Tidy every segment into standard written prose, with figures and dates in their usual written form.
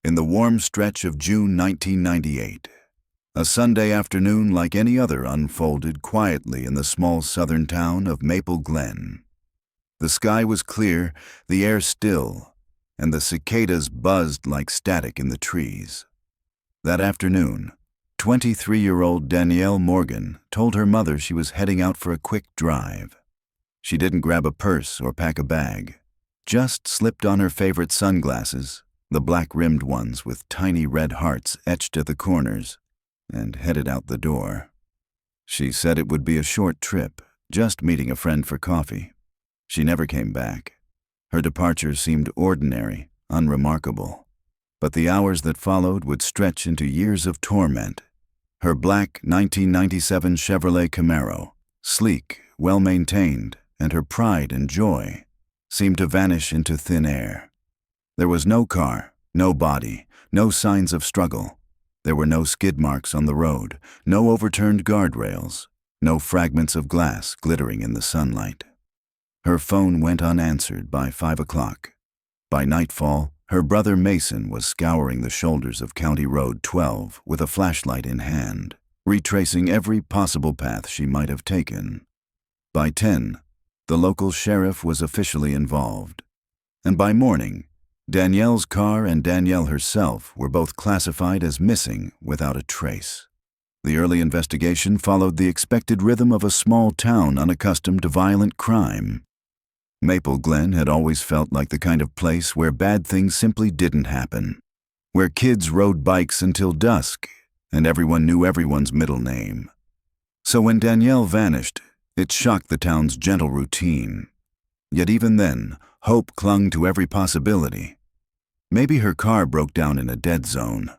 in the warm stretch of June 1998. A Sunday afternoon like any other unfolded quietly in the small southern town of Maple Glen. The sky was clear, the air still, and the cicadas buzzed like static in the trees. That afternoon, 23-year-old Danielle Morgan told her mother she was heading out for a quick drive. She didn't grab a purse or pack a bag, just slipped on her favorite sunglasses, the black-rimmed ones with tiny red hearts etched at the corners, and headed out the door. She said it would be a short trip, just meeting a friend for coffee. She never came back. Her departure seemed ordinary, unremarkable. But the hours that followed would stretch into years of torment. Her black 1997 Chevrolet Camaro, sleek, well-maintained, and her pride and joy, seemed to vanish into thin air. There was no car, no body, no signs of struggle. There were no skid marks on the road, no overturned guardrails, no fragments of glass glittering in the sunlight. Her phone went unanswered by 5 o'clock. By nightfall, her brother Mason was scouring the shoulders of County Road 12 with a flashlight in hand, retracing every possible path she might have taken. By 10, the local sheriff was officially involved. And by morning, Danielle's car and Danielle herself were both classified as missing without a trace. The early investigation followed the expected rhythm of a small town unaccustomed to violent crime. Maple Glen had always felt like the kind of place where bad things simply didn't happen, where kids rode bikes until dusk and everyone knew everyone's middle name. So when Danielle vanished, it shocked the town's gentle routine. Yet even then, hope clung to every possibility. Maybe her car broke down in a dead zone.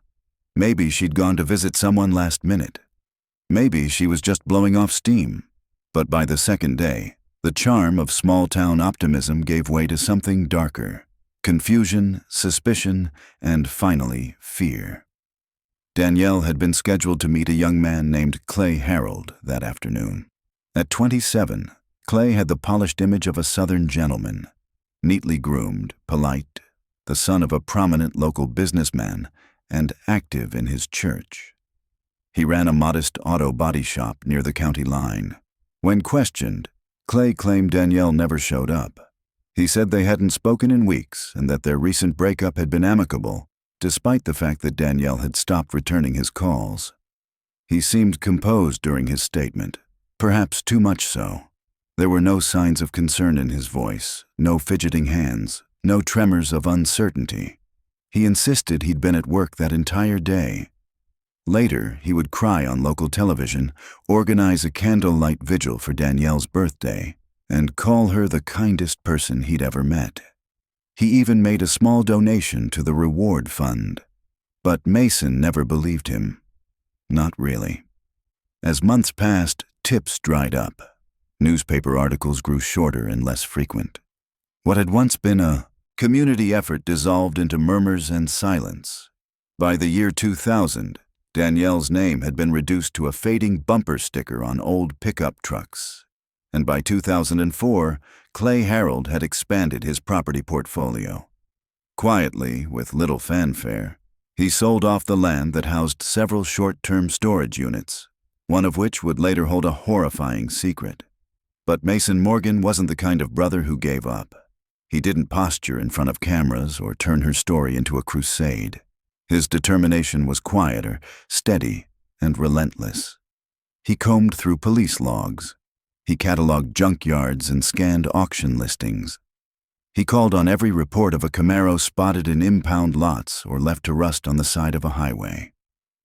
Maybe she'd gone to visit someone last minute. Maybe she was just blowing off steam. But by the second day, the charm of small-town optimism gave way to something darker: confusion, suspicion, and finally, fear. Danielle had been scheduled to meet a young man named Clay Harold that afternoon. At 27, Clay had the polished image of a Southern gentleman, neatly groomed, polite, the son of a prominent local businessman, and active in his church. He ran a modest auto body shop near the county line. When questioned, Clay claimed Danielle never showed up. He said they hadn't spoken in weeks and that their recent breakup had been amicable, despite the fact that Danielle had stopped returning his calls. He seemed composed during his statement, perhaps too much so. There were no signs of concern in his voice, no fidgeting hands, no tremors of uncertainty. He insisted he'd been at work that entire day. Later, he would cry on local television, organize a candlelight vigil for Danielle's birthday, and call her the kindest person he'd ever met. He even made a small donation to the reward fund. But Mason never believed him. Not really. As months passed, tips dried up. Newspaper articles grew shorter and less frequent. What had once been a community effort dissolved into murmurs and silence. By the year 2000, Danielle's name had been reduced to a fading bumper sticker on old pickup trucks. And by 2004, Clay Harold had expanded his property portfolio. Quietly, with little fanfare, he sold off the land that housed several short-term storage units, one of which would later hold a horrifying secret. But Mason Morgan wasn't the kind of brother who gave up. He didn't posture in front of cameras or turn her story into a crusade. His determination was quieter, steady, and relentless. He combed through police logs. He cataloged junkyards and scanned auction listings. He called on every report of a Camaro spotted in impound lots or left to rust on the side of a highway.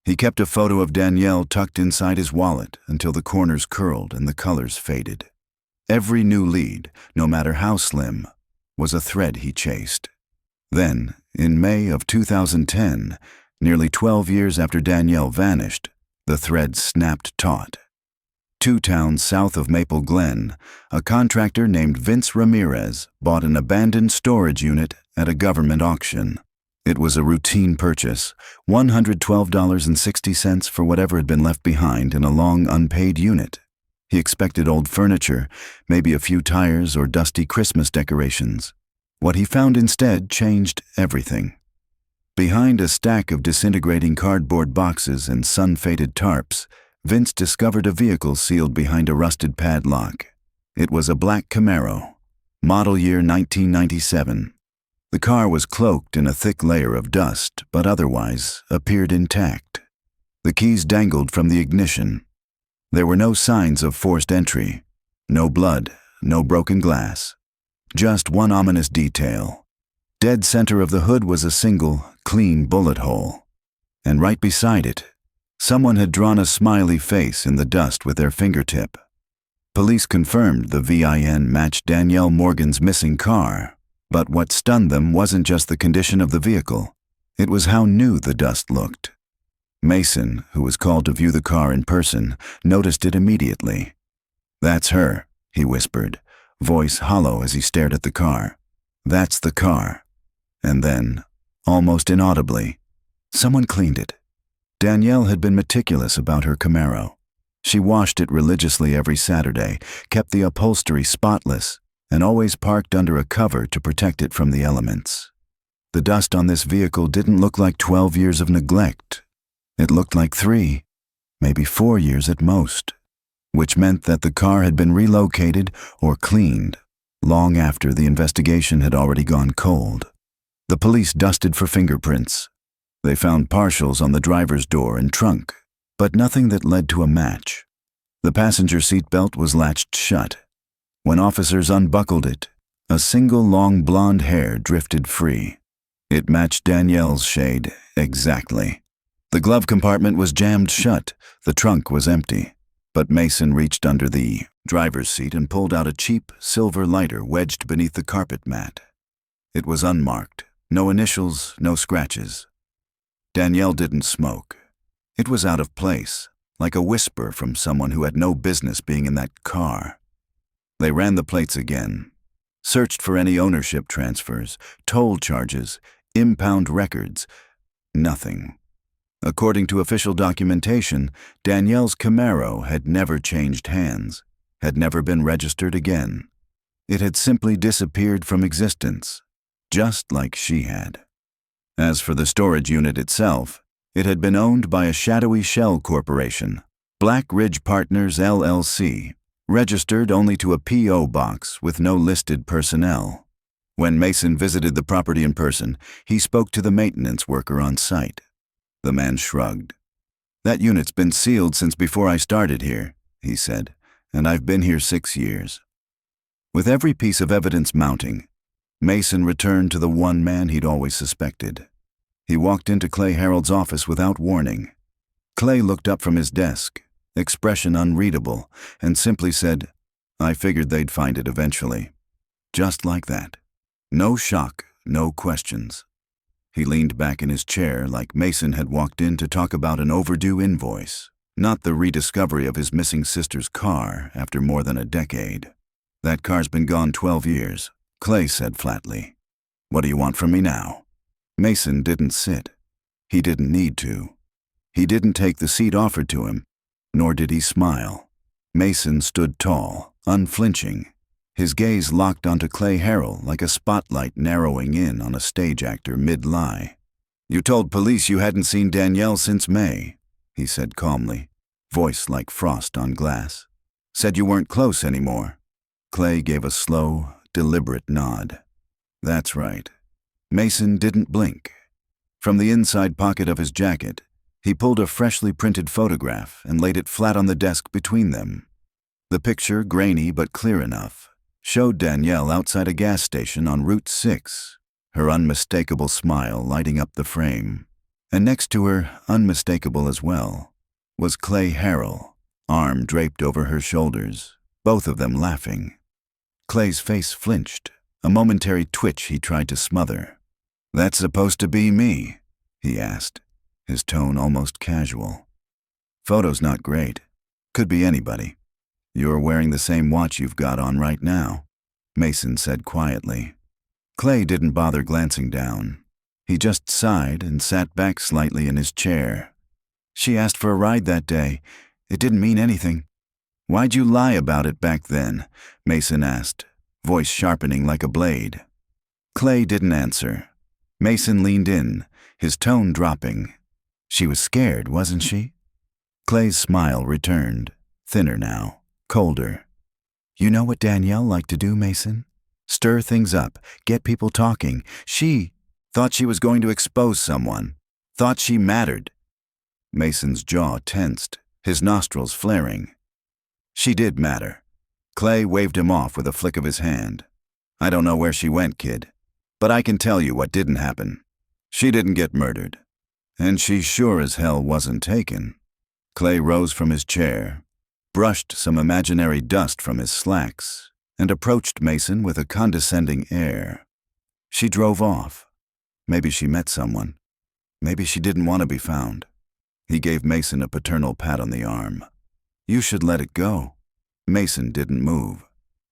He kept a photo of Danielle tucked inside his wallet until the corners curled and the colors faded. Every new lead, no matter how slim, was a thread he chased. Then, in May of 2010, nearly 12 years after Danielle vanished, the thread snapped taut. 2 towns south of Maple Glen, a contractor named Vince Ramirez bought an abandoned storage unit at a government auction. It was a routine purchase, $112.60 for whatever had been left behind in a long unpaid unit. He expected old furniture, maybe a few tires or dusty Christmas decorations. What he found instead changed everything. Behind a stack of disintegrating cardboard boxes and sun-faded tarps, Vince discovered a vehicle sealed behind a rusted padlock. It was a black Camaro, model year 1997. The car was cloaked in a thick layer of dust, but otherwise appeared intact. The keys dangled from the ignition. There were no signs of forced entry, no blood, no broken glass. Just one ominous detail. Dead center of the hood was a single, clean bullet hole. And right beside it, someone had drawn a smiley face in the dust with their fingertip. Police confirmed the VIN matched Danielle Morgan's missing car, but what stunned them wasn't just the condition of the vehicle. It was how new the dust looked. Mason, who was called to view the car in person, noticed it immediately. "That's her," he whispered, voice hollow as he stared at the car. "That's the car." And then, almost inaudibly, "Someone cleaned it." Danielle had been meticulous about her Camaro. She washed it religiously every Saturday, kept the upholstery spotless, and always parked under a cover to protect it from the elements. The dust on this vehicle didn't look like 12 years of neglect. It looked like 3, maybe 4 years at most, which meant that the car had been relocated or cleaned long after the investigation had already gone cold. The police dusted for fingerprints. They found partials on the driver's door and trunk, but nothing that led to a match. The passenger seat belt was latched shut. When officers unbuckled it, a single long blonde hair drifted free. It matched Danielle's shade exactly. The glove compartment was jammed shut. The trunk was empty. But Mason reached under the driver's seat and pulled out a cheap silver lighter wedged beneath the carpet mat. It was unmarked. No initials, no scratches. Danielle didn't smoke. It was out of place, like a whisper from someone who had no business being in that car. They ran the plates again, searched for any ownership transfers, toll charges, impound records. Nothing. According to official documentation, Danielle's Camaro had never changed hands, had never been registered again. It had simply disappeared from existence, just like she had. As for the storage unit itself, it had been owned by a shadowy shell corporation, Black Ridge Partners LLC, registered only to a P.O. box with no listed personnel. When Mason visited the property in person, he spoke to the maintenance worker on site. The man shrugged. "That unit's been sealed since before I started here," he said, "and I've been here 6 years." With every piece of evidence mounting, Mason returned to the one man he'd always suspected. He walked into Clay Harold's office without warning. Clay looked up from his desk, expression unreadable, and simply said, "I figured they'd find it eventually." Just like that. No shock, no questions. He leaned back in his chair like Mason had walked in to talk about an overdue invoice, not the rediscovery of his missing sister's car after more than a decade. "That car's been gone 12 years, Clay said flatly. "What do you want from me now?" Mason didn't sit. He didn't need to. He didn't take the seat offered to him, nor did he smile. Mason stood tall, unflinching, his gaze locked onto Clay Harold like a spotlight narrowing in on a stage actor mid-lie. "You told police you hadn't seen Danielle since May," he said calmly, voice like frost on glass. "Said you weren't close anymore." Clay gave a slow, deliberate nod. "That's right." Mason didn't blink. From the inside pocket of his jacket, he pulled a freshly printed photograph and laid it flat on the desk between them. The picture, grainy but clear enough, showed Danielle outside a gas station on Route 6, her unmistakable smile lighting up the frame. And next to her, unmistakable as well, was Clay Harold, arm draped over her shoulders, both of them laughing. Clay's face flinched, a momentary twitch he tried to smother. "That's supposed to be me?" he asked, his tone almost casual. "Photo's not great. Could be anybody. You're wearing the same watch you've got on right now," Mason said quietly. Clay didn't bother glancing down. He just sighed and sat back slightly in his chair. "She asked for a ride that day. It didn't mean anything." "Why'd you lie about it back then?" Mason asked, voice sharpening like a blade. Clay didn't answer. Mason leaned in, his tone dropping. She was scared, wasn't she? Clay's smile returned, thinner now, colder. You know what Danielle liked to do, Mason? Stir things up, get people talking. She thought she was going to expose someone, thought she mattered. Mason's jaw tensed, his nostrils flaring. She did matter. Clay waved him off with a flick of his hand. I don't know where she went, kid, but I can tell you what didn't happen. She didn't get murdered. And she sure as hell wasn't taken. Clay rose from his chair, brushed some imaginary dust from his slacks, and approached Mason with a condescending air. She drove off. Maybe she met someone. Maybe she didn't want to be found. He gave Mason a paternal pat on the arm. You should let it go. Mason didn't move.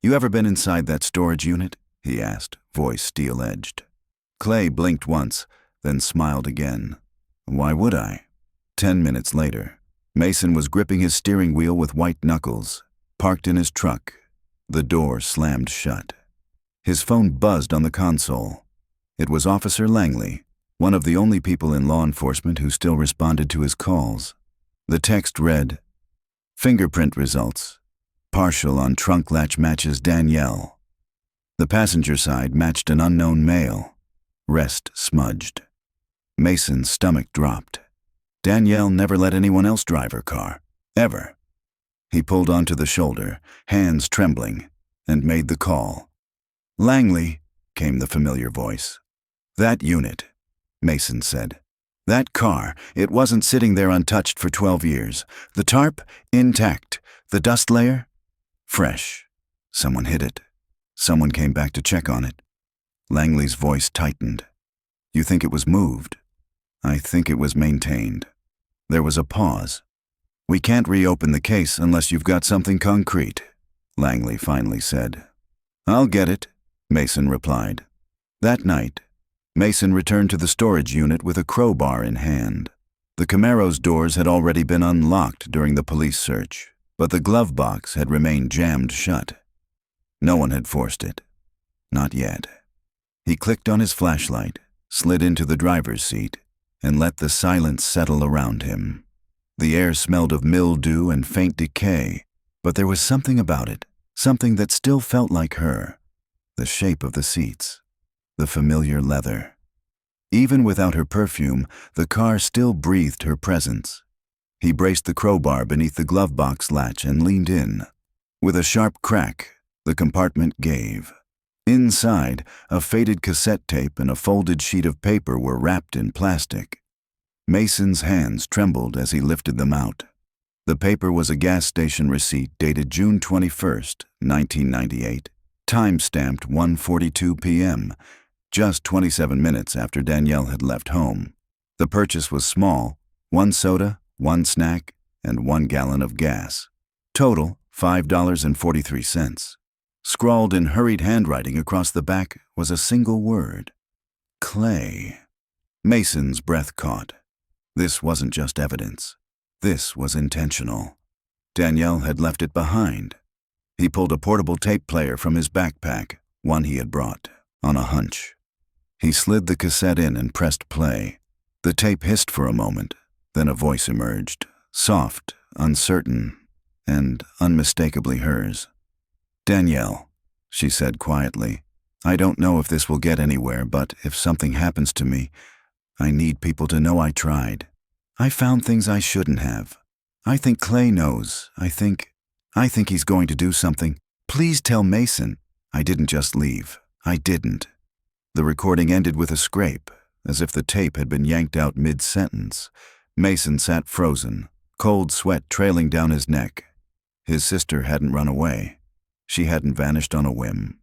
You ever been inside that storage unit? He asked, voice steel-edged. Clay blinked once, then smiled again. Why would I? 10 minutes later, Mason was gripping his steering wheel with white knuckles, parked in his truck. The door slammed shut. His phone buzzed on the console. It was Officer Langley, one of the only people in law enforcement who still responded to his calls. The text read, Fingerprint results. Partial on trunk latch matches Danielle. The passenger side matched an unknown male. Rest smudged. Mason's stomach dropped. Danielle never let anyone else drive her car. Ever. He pulled onto the shoulder, hands trembling, and made the call. Langley, came the familiar voice. That unit, Mason said. That car, it wasn't sitting there untouched for 12 years. The tarp, intact. The dust layer, fresh. Someone hit it. Someone came back to check on it. Langley's voice tightened. You think it was moved? I think it was maintained. There was a pause. We can't reopen the case unless you've got something concrete, Langley finally said. I'll get it, Mason replied. That night, Mason returned to the storage unit with a crowbar in hand. The Camaro's doors had already been unlocked during the police search, but the glove box had remained jammed shut. No one had forced it. Not yet. He clicked on his flashlight, slid into the driver's seat, and let the silence settle around him. The air smelled of mildew and faint decay, but there was something about it, something that still felt like her. The shape of the seats, the familiar leather. Even without her perfume, the car still breathed her presence. He braced the crowbar beneath the glove box latch and leaned in. With a sharp crack, the compartment gave. Inside, a faded cassette tape and a folded sheet of paper were wrapped in plastic. Mason's hands trembled as he lifted them out. The paper was a gas station receipt dated June 21st, 1998, time-stamped 1:42 p.m., just 27 minutes after Danielle had left home. The purchase was small, 1 soda, 1 snack, and 1 gallon of gas. Total, $5.43. Scrawled in hurried handwriting across the back was a single word. Clay. Mason's breath caught. This wasn't just evidence. This was intentional. Danielle had left it behind. He pulled a portable tape player from his backpack, one he had brought, on a hunch. He slid the cassette in and pressed play. The tape hissed for a moment, then a voice emerged, soft, uncertain, and unmistakably hers. Danielle, she said quietly, I don't know if this will get anywhere, but if something happens to me, I need people to know I tried. I found things I shouldn't have. I think Clay knows. I think he's going to do something. Please tell Mason. I didn't just leave. I didn't. The recording ended with a scrape, as if the tape had been yanked out mid-sentence. Mason sat frozen, cold sweat trailing down his neck. His sister hadn't run away. She hadn't vanished on a whim.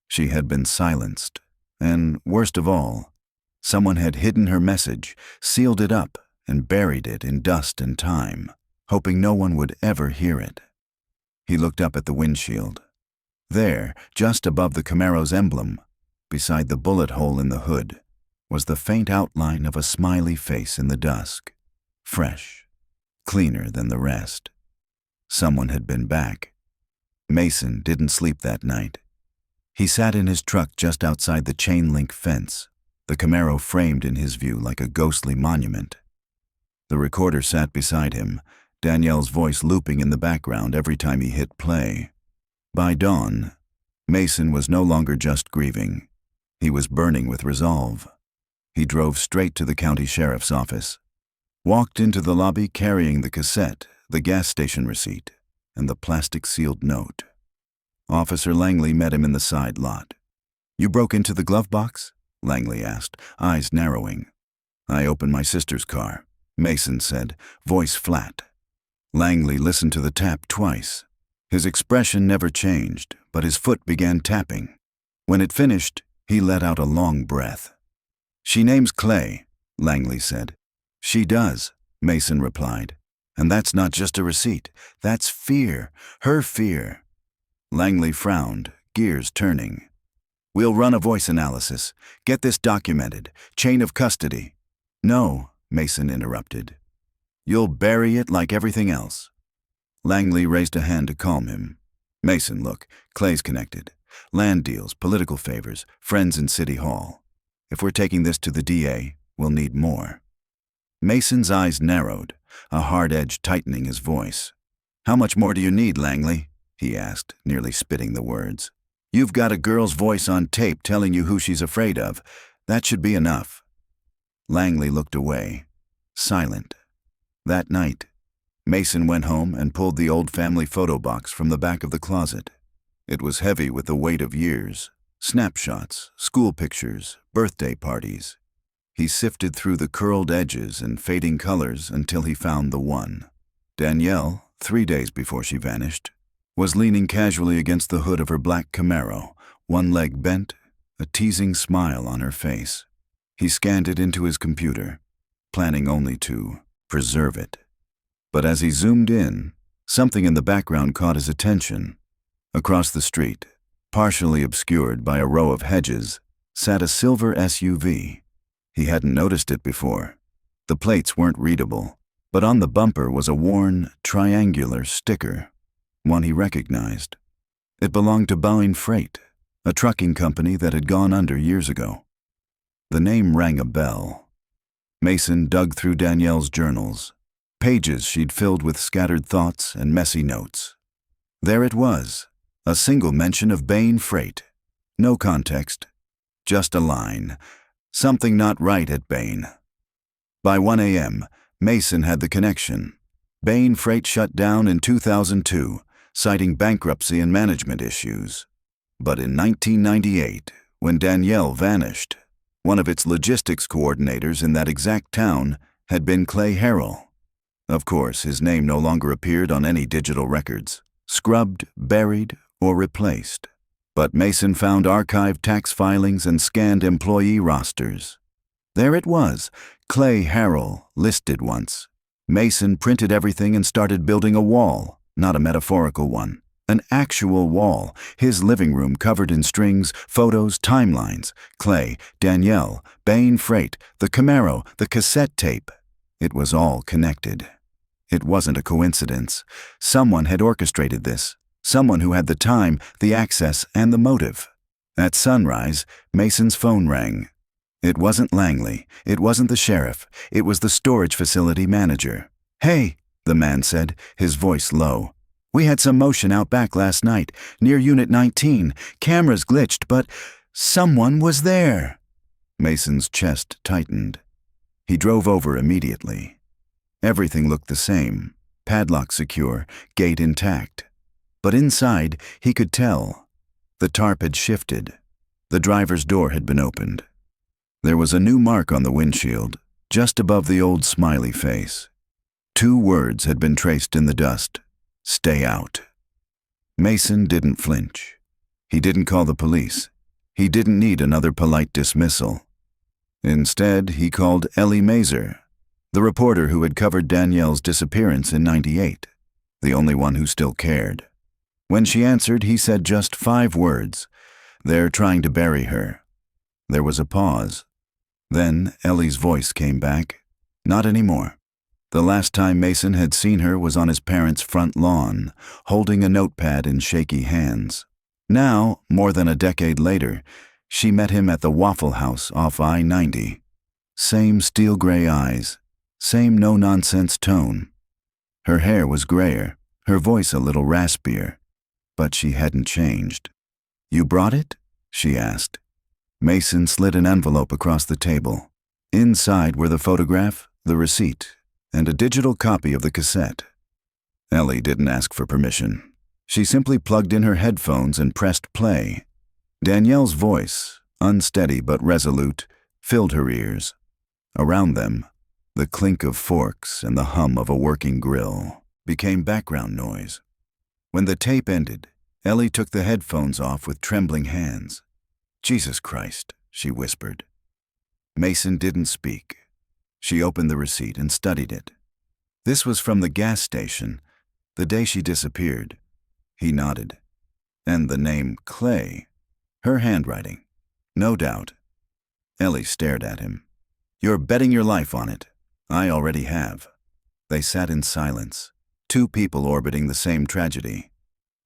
She had been silenced. And, worst of all, someone had hidden her message, sealed it up, and buried it in dust and time, hoping no one would ever hear it. He looked up at the windshield. There, just above the Camaro's emblem, beside the bullet hole in the hood, was the faint outline of a smiley face in the dusk. Fresh, cleaner than the rest. Someone had been back. Mason didn't sleep that night. He sat in his truck just outside the chain-link fence, the Camaro framed in his view like a ghostly monument. The recorder sat beside him, Danielle's voice looping in the background every time he hit play. By dawn, Mason was no longer just grieving. He was burning with resolve. He drove straight to the county sheriff's office, walked into the lobby carrying the cassette, the gas station receipt, and the plastic-sealed note. Officer Langley met him in the side lot. "You broke into the glove box?" Langley asked, eyes narrowing. "I opened my sister's car," Mason said, voice flat. Langley listened to the tap twice. His expression never changed, but his foot began tapping. When it finished, he let out a long breath. "She name's Clay," Langley said. "She does," Mason replied. "And that's not just a receipt. That's fear. Her fear." Langley frowned, gears turning. "We'll run a voice analysis. Get this documented. Chain of custody." "No," Mason interrupted. "You'll bury it like everything else." Langley raised a hand to calm him. "Mason, look, Clay's connected. Land deals, political favors, friends in City Hall. If we're taking this to the DA, we'll need more." Mason's eyes narrowed, a hard edge tightening his voice. "How much more do you need, Langley?" he asked, nearly spitting the words. "You've got a girl's voice on tape telling you who she's afraid of. That should be enough." Langley looked away, silent. That night, Mason went home and pulled the old family photo box from the back of the closet. It was heavy with the weight of years, snapshots, school pictures, birthday parties. He sifted through the curled edges and fading colors until he found the one. Danielle, 3 days before she vanished, was leaning casually against the hood of her black Camaro, one leg bent, a teasing smile on her face. He scanned it into his computer, planning only to preserve it. But as he zoomed in, something in the background caught his attention. Across the street, partially obscured by a row of hedges, sat a silver SUV. He hadn't noticed it before. The plates weren't readable, but on the bumper was a worn, triangular sticker, one he recognized. It belonged to Bain Freight, a trucking company that had gone under years ago. The name rang a bell. Mason dug through Danielle's journals, pages she'd filled with scattered thoughts and messy notes. There it was, a single mention of Bain Freight. No context, just a line. Something not right at Bain. By 1 a.m., Mason had the connection. Bain Freight shut down in 2002, citing bankruptcy and management issues. But in 1998, when Danielle vanished, one of its logistics coordinators in that exact town had been Clay Harrell. Of course, his name no longer appeared on any digital records, scrubbed, buried, or replaced. But Mason found archived tax filings and scanned employee rosters. There it was, Clay Harrell, listed once. Mason printed everything and started building a wall, not a metaphorical one. An actual wall, his living room covered in strings, photos, timelines. Clay, Danielle, Bain Freight, the Camaro, the cassette tape. It was all connected. It wasn't a coincidence. Someone had orchestrated this. Someone who had the time, the access, and the motive. At sunrise, Mason's phone rang. It wasn't Langley. It wasn't the sheriff. It was the storage facility manager. "Hey," the man said, his voice low. "We had some motion out back last night, near Unit 19. Cameras glitched, but someone was there." Mason's chest tightened. He drove over immediately. Everything looked the same. Padlock secure, gate intact. But inside, he could tell. The tarp had shifted. The driver's door had been opened. There was a new mark on the windshield, just above the old smiley face. 2 words had been traced in the dust. "Stay out." Mason didn't flinch. He didn't call the police. He didn't need another polite dismissal. Instead, he called Ellie Mazer, the reporter who had covered Danielle's disappearance in '98, the only one who still cared. When she answered, he said just 5 words. "They're trying to bury her." There was a pause. Then Ellie's voice came back. "Not anymore." The last time Mason had seen her was on his parents' front lawn, holding a notepad in shaky hands. Now, more than a decade later, She met him at the Waffle House off I-90. Same steel gray eyes, same no-nonsense tone. Her hair was grayer, her voice a little raspier, but she hadn't changed. "You brought it?" she asked. Mason slid an envelope across the table. Inside were the photograph, the receipt, and a digital copy of the cassette. Ellie didn't ask for permission. She simply plugged in her headphones and pressed play. Danielle's voice, unsteady but resolute, filled her ears. Around them, the clink of forks and the hum of a working grill became background noise. When the tape ended, Ellie took the headphones off with trembling hands. "Jesus Christ," she whispered. Mason didn't speak. She opened the receipt and studied it. This was from the gas station, the day she disappeared. He nodded. And the name Clay. Her handwriting. No doubt. Ellie stared at him. "You're betting your life on it. I already have." They sat in silence, two people orbiting the same tragedy.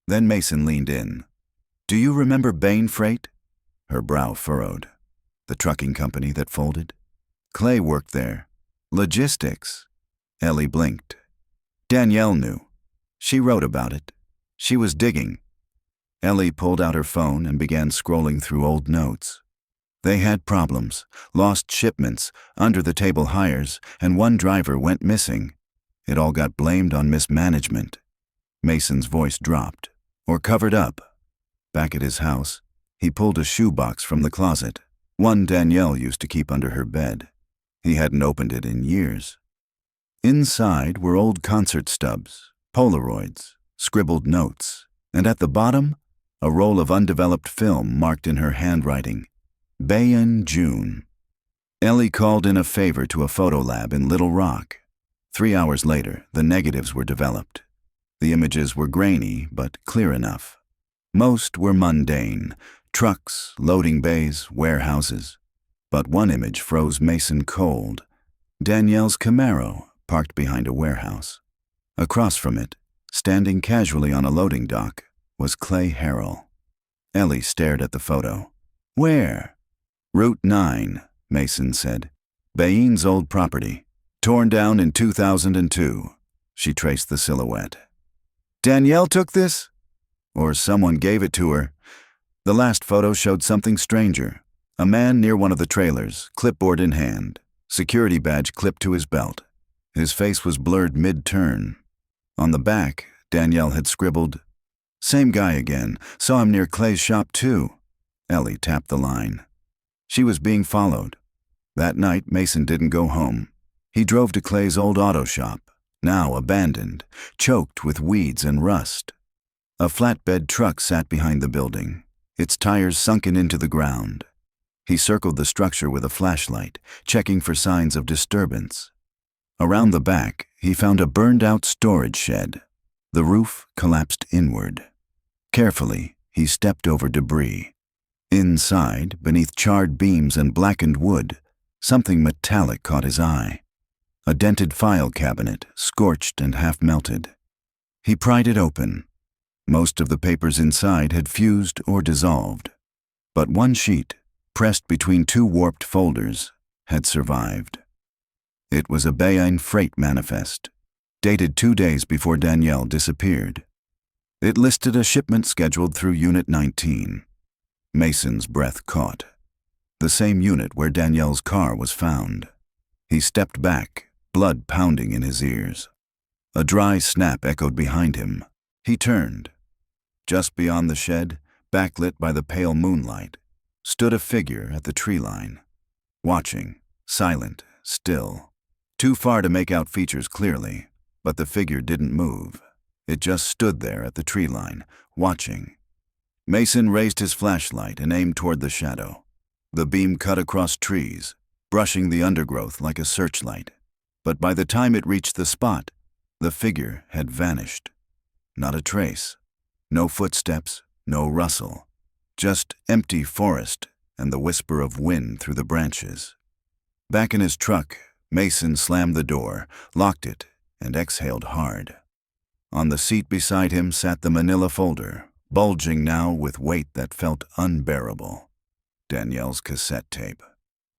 Then Mason leaned in. "Do you remember Bain Freight?" Her brow furrowed. "The trucking company that folded?" "Clay worked there. Logistics." Ellie blinked. Danielle knew. She wrote about it. She was digging. Ellie pulled out her phone and began scrolling through old notes. They had problems, lost shipments, under-the-table hires, and one driver went missing. It all got blamed on mismanagement. Mason's voice dropped, or covered up. Back at his house, he pulled a shoebox from the closet, one Danielle used to keep under her bed. He hadn't opened it in years. Inside were old concert stubs, Polaroids, scribbled notes, and at the bottom, a roll of undeveloped film marked in her handwriting, Bayonne, June. Ellie called in a favor to a photo lab in Little Rock. 3 hours later, the negatives were developed. The images were grainy, but clear enough. Most were mundane, trucks, loading bays, warehouses. But one image froze Mason cold. Danielle's Camaro, parked behind a warehouse. Across from it, standing casually on a loading dock, was Clay Harrell. Ellie stared at the photo. "Where?" "Route 9, Mason said. "Bayonne's old property. Torn down in 2002. She traced the silhouette. "Danielle took this? Or someone gave it to her?" The last photo showed something stranger. A man near one of the trailers, clipboard in hand, security badge clipped to his belt. His face was blurred mid-turn. On the back, Danielle had scribbled, "Same guy again. Saw him near Clay's shop too." Ellie tapped the line. She was being followed. That night, Mason didn't go home. He drove to Clay's old auto shop, now abandoned, choked with weeds and rust. A flatbed truck sat behind the building, its tires sunken into the ground. He circled the structure with a flashlight, checking for signs of disturbance. Around the back, he found a burned-out storage shed. The roof collapsed inward. Carefully, he stepped over debris. Inside, beneath charred beams and blackened wood, something metallic caught his eye. A dented file cabinet, scorched and half-melted. He pried it open. Most of the papers inside had fused or dissolved. But one sheet, pressed between two warped folders, had survived. It was a Bayonne Freight manifest, dated 2 days before Danielle disappeared. It listed a shipment scheduled through Unit 19. Mason's breath caught. The same unit where Danielle's car was found. He stepped back, blood pounding in his ears. A dry snap echoed behind him. He turned. Just beyond the shed, backlit by the pale moonlight, stood a figure at the tree line. Watching, silent, still. Too far to make out features clearly, but the figure didn't move. It just stood there at the tree line, watching. Mason raised his flashlight and aimed toward the shadow. The beam cut across trees, brushing the undergrowth like a searchlight. But by the time it reached the spot, the figure had vanished. Not a trace. No footsteps, no rustle. Just empty forest and the whisper of wind through the branches. Back in his truck, Mason slammed the door, locked it, and exhaled hard. On the seat beside him sat the manila folder, bulging now with weight that felt unbearable. Danielle's cassette tape.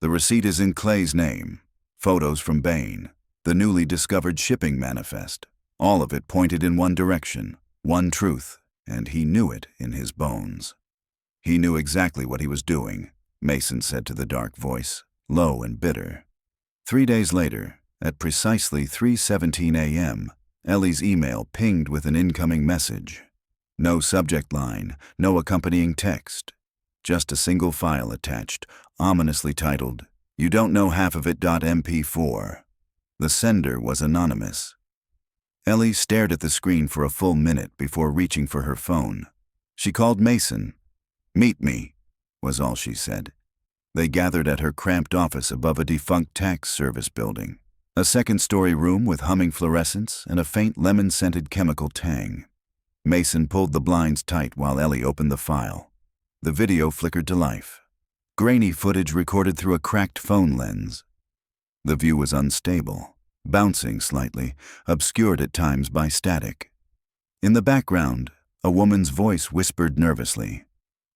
The receipt is in Clay's name. Photos from Bain. The newly discovered shipping manifest. All of it pointed in one direction, one truth, and he knew it in his bones. He knew exactly what he was doing, Mason said to the dark voice, low and bitter. 3 days later, at precisely 3:17 a.m., Ellie's email pinged with an incoming message. No subject line, no accompanying text. Just a single file attached, ominously titled, "You don't know half of it. MP4. The sender was anonymous. Ellie stared at the screen for a full minute before reaching for her phone. She called Mason. "Meet me," was all she said. They gathered at her cramped office above a defunct tax service building, a second-story room with humming fluorescents and a faint lemon-scented chemical tang. Mason pulled the blinds tight while Ellie opened the file. The video flickered to life. Grainy footage recorded through a cracked phone lens. The view was unstable, bouncing slightly, obscured at times by static. In the background, a woman's voice whispered nervously.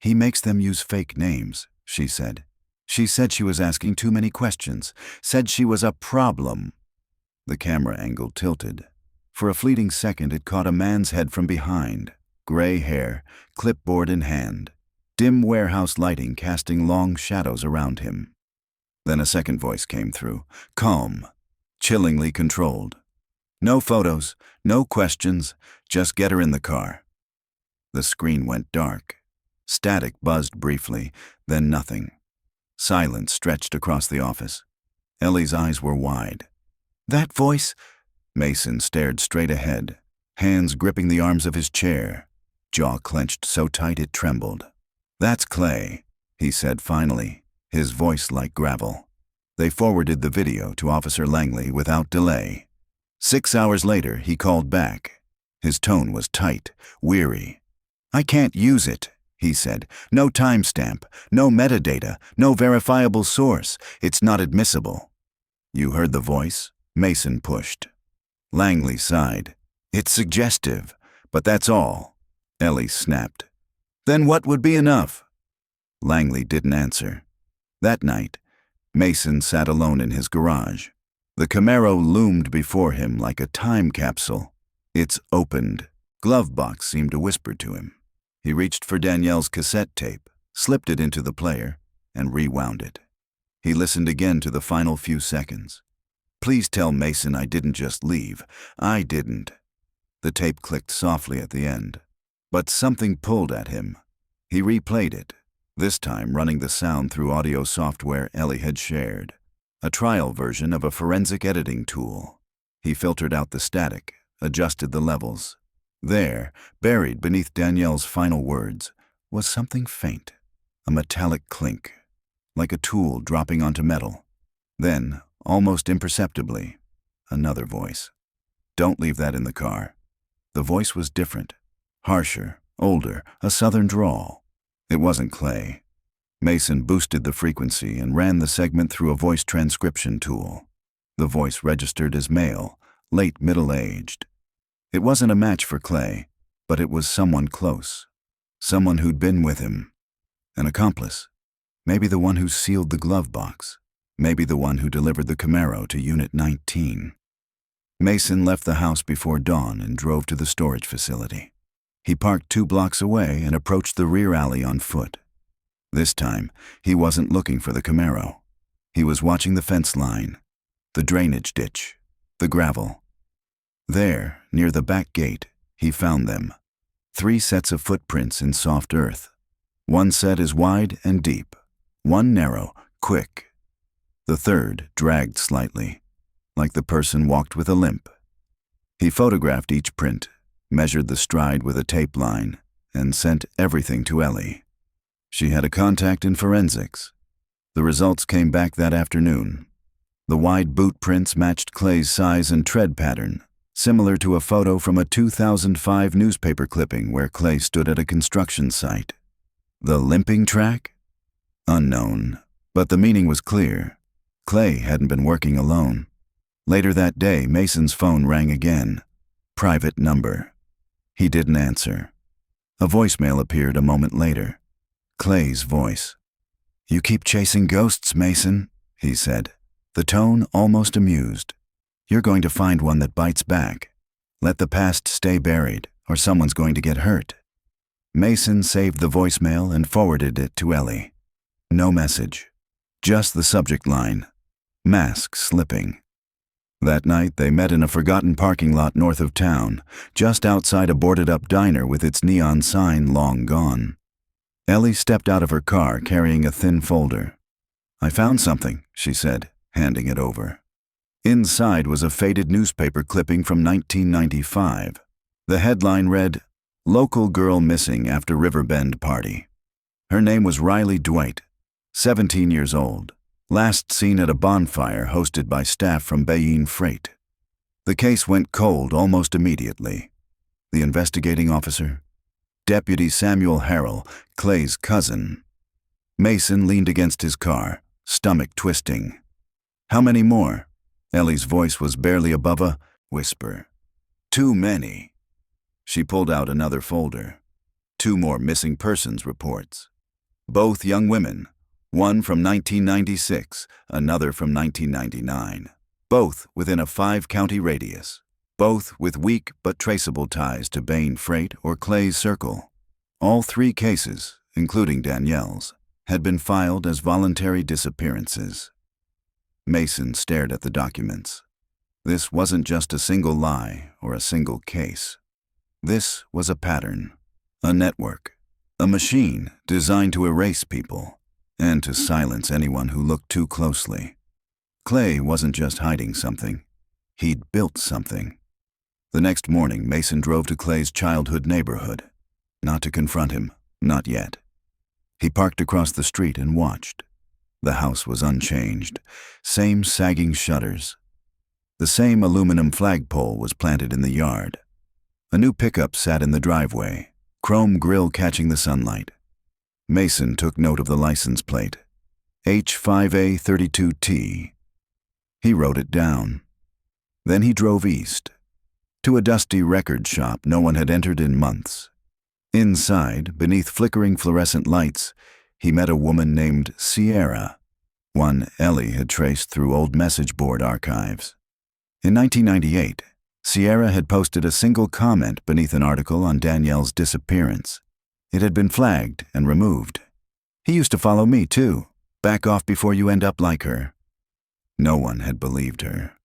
"He makes them use fake names," she said. "She said she was asking too many questions, said she was a problem." The camera angle tilted. For a fleeting second, it caught a man's head from behind, gray hair, clipboard in hand, dim warehouse lighting casting long shadows around him. Then a second voice came through, calm, chillingly controlled. "No photos, no questions, just get her in the car." The screen went dark. Static buzzed briefly, then nothing. Silence stretched across the office. Ellie's eyes were wide. "That voice?" Mason stared straight ahead, hands gripping the arms of his chair, jaw clenched so tight it trembled. "That's Clay," he said finally, his voice like gravel. They forwarded the video to Officer Langley without delay. 6 hours later, he called back. His tone was tight, weary. "I can't use it," he said. "No timestamp, no metadata, no verifiable source. It's not admissible." "You heard the voice?" Mason pushed. Langley sighed. "It's suggestive, but that's all." Ellie snapped. "Then what would be enough?" Langley didn't answer. That night, Mason sat alone in his garage. The Camaro loomed before him like a time capsule. Its opened glove box seemed to whisper to him. He reached for Danielle's cassette tape, slipped it into the player, and rewound it. He listened again to the final few seconds. "Please tell Mason I didn't just leave. I didn't." The tape clicked softly at the end. But something pulled at him. He replayed it, this time running the sound through audio software Ellie had shared, a trial version of a forensic editing tool. He filtered out the static, adjusted the levels. There, buried beneath Danielle's final words, was something faint, a metallic clink, like a tool dropping onto metal. Then, almost imperceptibly, another voice. "Don't leave that in the car." The voice was different, harsher, older, a southern drawl. It wasn't Clay. Mason boosted the frequency and ran the segment through a voice transcription tool. The voice registered as male, late middle-aged. It wasn't a match for Clay, but it was someone close. Someone who'd been with him. An accomplice. Maybe the one who sealed the glove box. Maybe the one who delivered the Camaro to Unit 19. Mason left the house before dawn and drove to the storage facility. He parked 2 blocks away and approached the rear alley on foot. This time, he wasn't looking for the Camaro. He was watching the fence line, the drainage ditch, the gravel. There, near the back gate, he found them. 3 sets of footprints in soft earth. One set is wide and deep, one narrow, quick. The third dragged slightly, like the person walked with a limp. He photographed each print, measured the stride with a tape line, and sent everything to Ellie. She had a contact in forensics. The results came back that afternoon. The wide boot prints matched Clay's size and tread pattern, similar to a photo from a 2005 newspaper clipping where Clay stood at a construction site. The limping track? Unknown, but the meaning was clear. Clay hadn't been working alone. Later that day, Mason's phone rang again. Private number. He didn't answer. A voicemail appeared a moment later. Clay's voice. "You keep chasing ghosts, Mason," he said, the tone almost amused. "You're going to find one that bites back. Let the past stay buried, or someone's going to get hurt." Mason saved the voicemail and forwarded it to Ellie. No message. Just the subject line: mask slipping. That night, they met in a forgotten parking lot north of town, just outside a boarded-up diner with its neon sign long gone. Ellie stepped out of her car carrying a thin folder. "I found something," she said, handing it over. Inside was a faded newspaper clipping from 1995. The headline read, "Local Girl Missing After Riverbend Party." Her name was Riley Dwight, 17 years old. Last seen at a bonfire hosted by staff from Bayene Freight. The case went cold almost immediately. The investigating officer? Deputy Samuel Harrell, Clay's cousin. Mason leaned against his car, stomach twisting. "How many more?" Ellie's voice was barely above a whisper. "Too many." She pulled out another folder. 2 more missing persons reports. Both young women. One from 1996, another from 1999. Both within a 5-county radius. Both with weak but traceable ties to Bayene Freight or Clay's Circle. All 3 cases, including Danielle's, had been filed as voluntary disappearances. Mason stared at the documents. This wasn't just a single lie or a single case. This was a pattern, a network, a machine designed to erase people and to silence anyone who looked too closely. Clay wasn't just hiding something. He'd built something. The next morning, Mason drove to Clay's childhood neighborhood. Not to confront him, not yet. He parked across the street and watched. The house was unchanged. Same sagging shutters. The same aluminum flagpole was planted in the yard. A new pickup sat in the driveway, chrome grille catching the sunlight. Mason took note of the license plate. H5A32T. He wrote it down. Then he drove east, to a dusty record shop no one had entered in months. Inside, beneath flickering fluorescent lights, he met a woman named Sierra, one Ellie had traced through old message board archives. In 1998, Sierra had posted a single comment beneath an article on Danielle's disappearance. It had been flagged and removed. "He used to follow me, too. Back off before you end up like her." No one had believed her.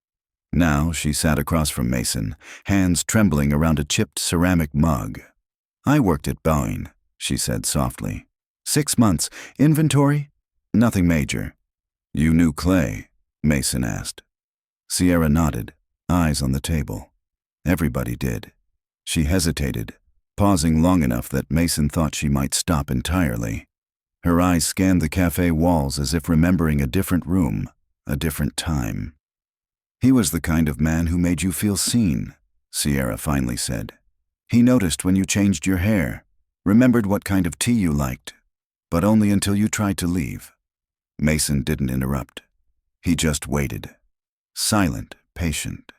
Now she sat across from Mason, hands trembling around a chipped ceramic mug. "I worked at Boeing," she said softly. 6 months. Inventory? Nothing major." "You knew Clay?" Mason asked. Sierra nodded, eyes on the table. Everybody did. She hesitated, pausing long enough that Mason thought she might stop entirely. Her eyes scanned the cafe walls as if remembering a different room, a different time. "He was the kind of man who made you feel seen," Sierra finally said. "He noticed when you changed your hair, remembered what kind of tea you liked, but only until you tried to leave." Mason didn't interrupt. He just waited. Silent, patient.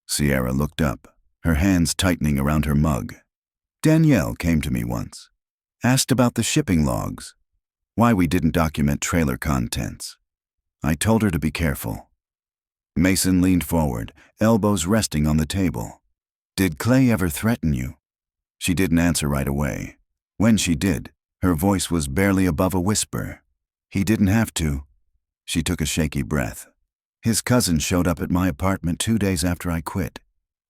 Sierra looked up, her hands tightening around her mug. "Danielle came to me once. Asked about the shipping logs. Why we didn't document trailer contents. I told her to be careful." Mason leaned forward, elbows resting on the table. "Did Clay ever threaten you?" She didn't answer right away. When she did, her voice was barely above a whisper. "He didn't have to." She took a shaky breath. "His cousin showed up at my apartment 2 days after I quit.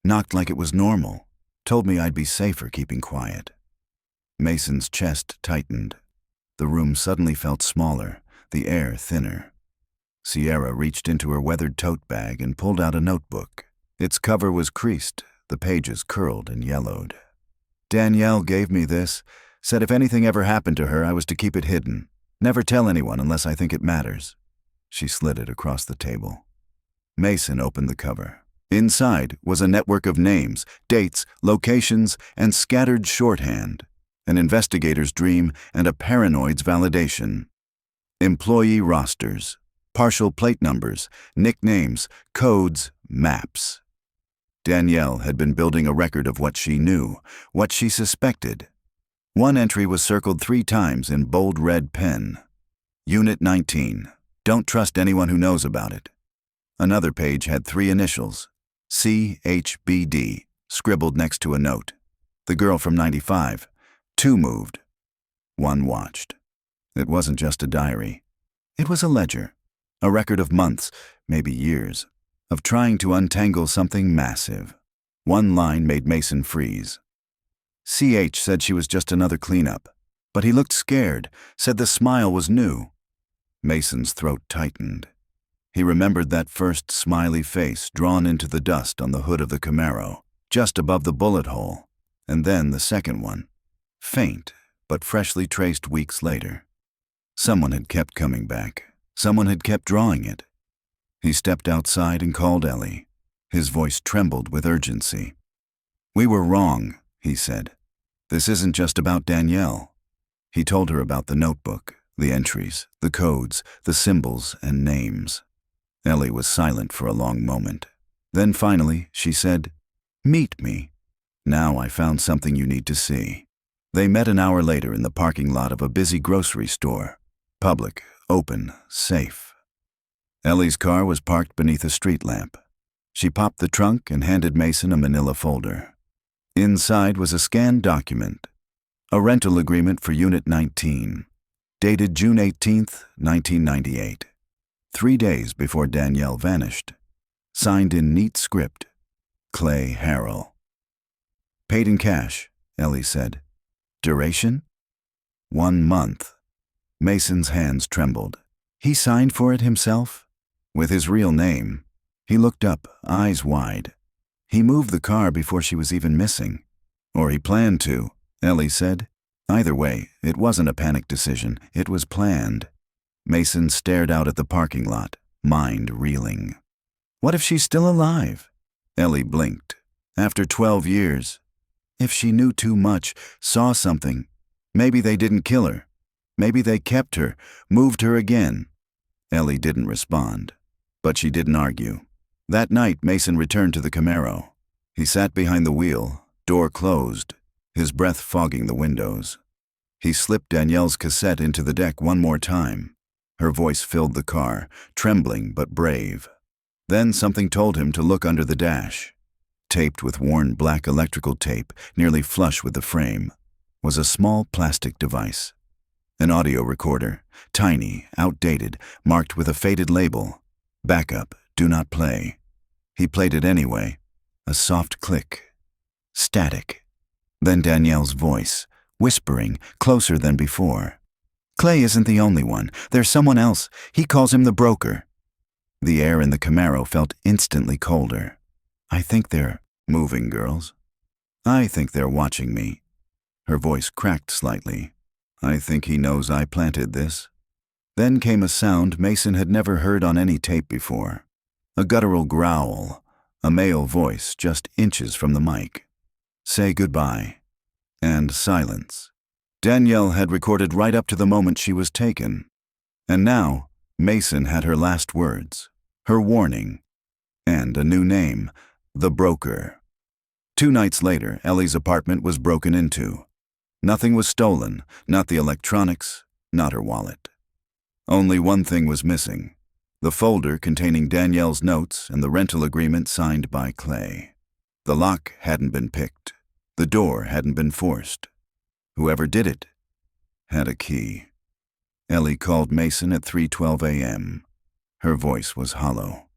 Knocked like it was normal. Told me I'd be safer keeping quiet." Mason's chest tightened. The room suddenly felt smaller, the air thinner. Sierra reached into her weathered tote bag and pulled out a notebook. Its cover was creased, the pages curled and yellowed. "Danielle gave me this. Said if anything ever happened to her, I was to keep it hidden. Never tell anyone unless I think it matters." She slid it across the table. Mason opened the cover. Inside was a network of names, dates, locations, and scattered shorthand. An investigator's dream and a paranoid's validation. Employee rosters, partial plate numbers, nicknames, codes, maps. Danielle had been building a record of what she knew, what she suspected. One entry was circled 3 times in bold red pen. Unit 19. Don't trust anyone who knows about it. Another page had 3 initials, CHBD, scribbled next to a note. The girl from 95. 2 moved. 1 watched. It wasn't just a diary. It was a ledger, a record of months, maybe years, of trying to untangle something massive. 1 line made Mason freeze. CH said she was just another cleanup, but he looked scared, said the smile was new. Mason's throat tightened. He remembered that first smiley face drawn into the dust on the hood of the Camaro, just above the bullet hole, and then the second one, faint but freshly traced weeks later. Someone had kept coming back. Someone had kept drawing it. He stepped outside and called Ellie. His voice trembled with urgency. "We were wrong," he said. "This isn't just about Danielle." He told her about the notebook, the entries, the codes, the symbols and names. Ellie was silent for a long moment. Then finally, she said, "Meet me. Now I found something you need to see." They met an hour later in the parking lot of a busy grocery store. Public, open, safe. Ellie's car was parked beneath a street lamp. She popped the trunk and handed Mason a manila folder. Inside was a scanned document, a rental agreement for Unit 19, dated June 18, 1998, 3 days before Danielle vanished. Signed in neat script, Clay Harrell. "Paid in cash," Ellie said. "Duration?" 1 month. Mason's hands trembled. He signed for it himself? With his real name. He looked up, eyes wide. He moved the car before she was even missing. Or he planned to, Ellie said. Either way, it wasn't a panic decision. It was planned. Mason stared out at the parking lot, mind reeling. What if she's still alive? Ellie blinked. After 12 years. If she knew too much, saw something, maybe they didn't kill her. Maybe they kept her, moved her again. Ellie didn't respond, but she didn't argue. That night, Mason returned to the Camaro. He sat behind the wheel, door closed, his breath fogging the windows. He slipped Danielle's cassette into the deck one more time. Her voice filled the car, trembling but brave. Then something told him to look under the dash. Taped with worn black electrical tape, nearly flush with the frame, was a small plastic device. An audio recorder, tiny, outdated, marked with a faded label. Backup, do not play. He played it anyway. A soft click. Static. Then Danielle's voice, whispering, closer than before. "Clay isn't the only one. There's someone else. He calls him the broker." The air in the Camaro felt instantly colder. "I think they're moving, girls. I think they're watching me." Her voice cracked slightly. "I think he knows I planted this." Then came a sound Mason had never heard on any tape before. A guttural growl, a male voice just inches from the mic. "Say goodbye." And silence. Danielle had recorded right up to the moment she was taken. And now, Mason had her last words, her warning, and a new name, the broker. 2 nights later, Ellie's apartment was broken into. Nothing was stolen, not the electronics, not her wallet. Only one thing was missing, the folder containing Danielle's notes and the rental agreement signed by Clay. The lock hadn't been picked. The door hadn't been forced. Whoever did it had a key. Ellie called Mason at 3:12 a.m. Her voice was hollow.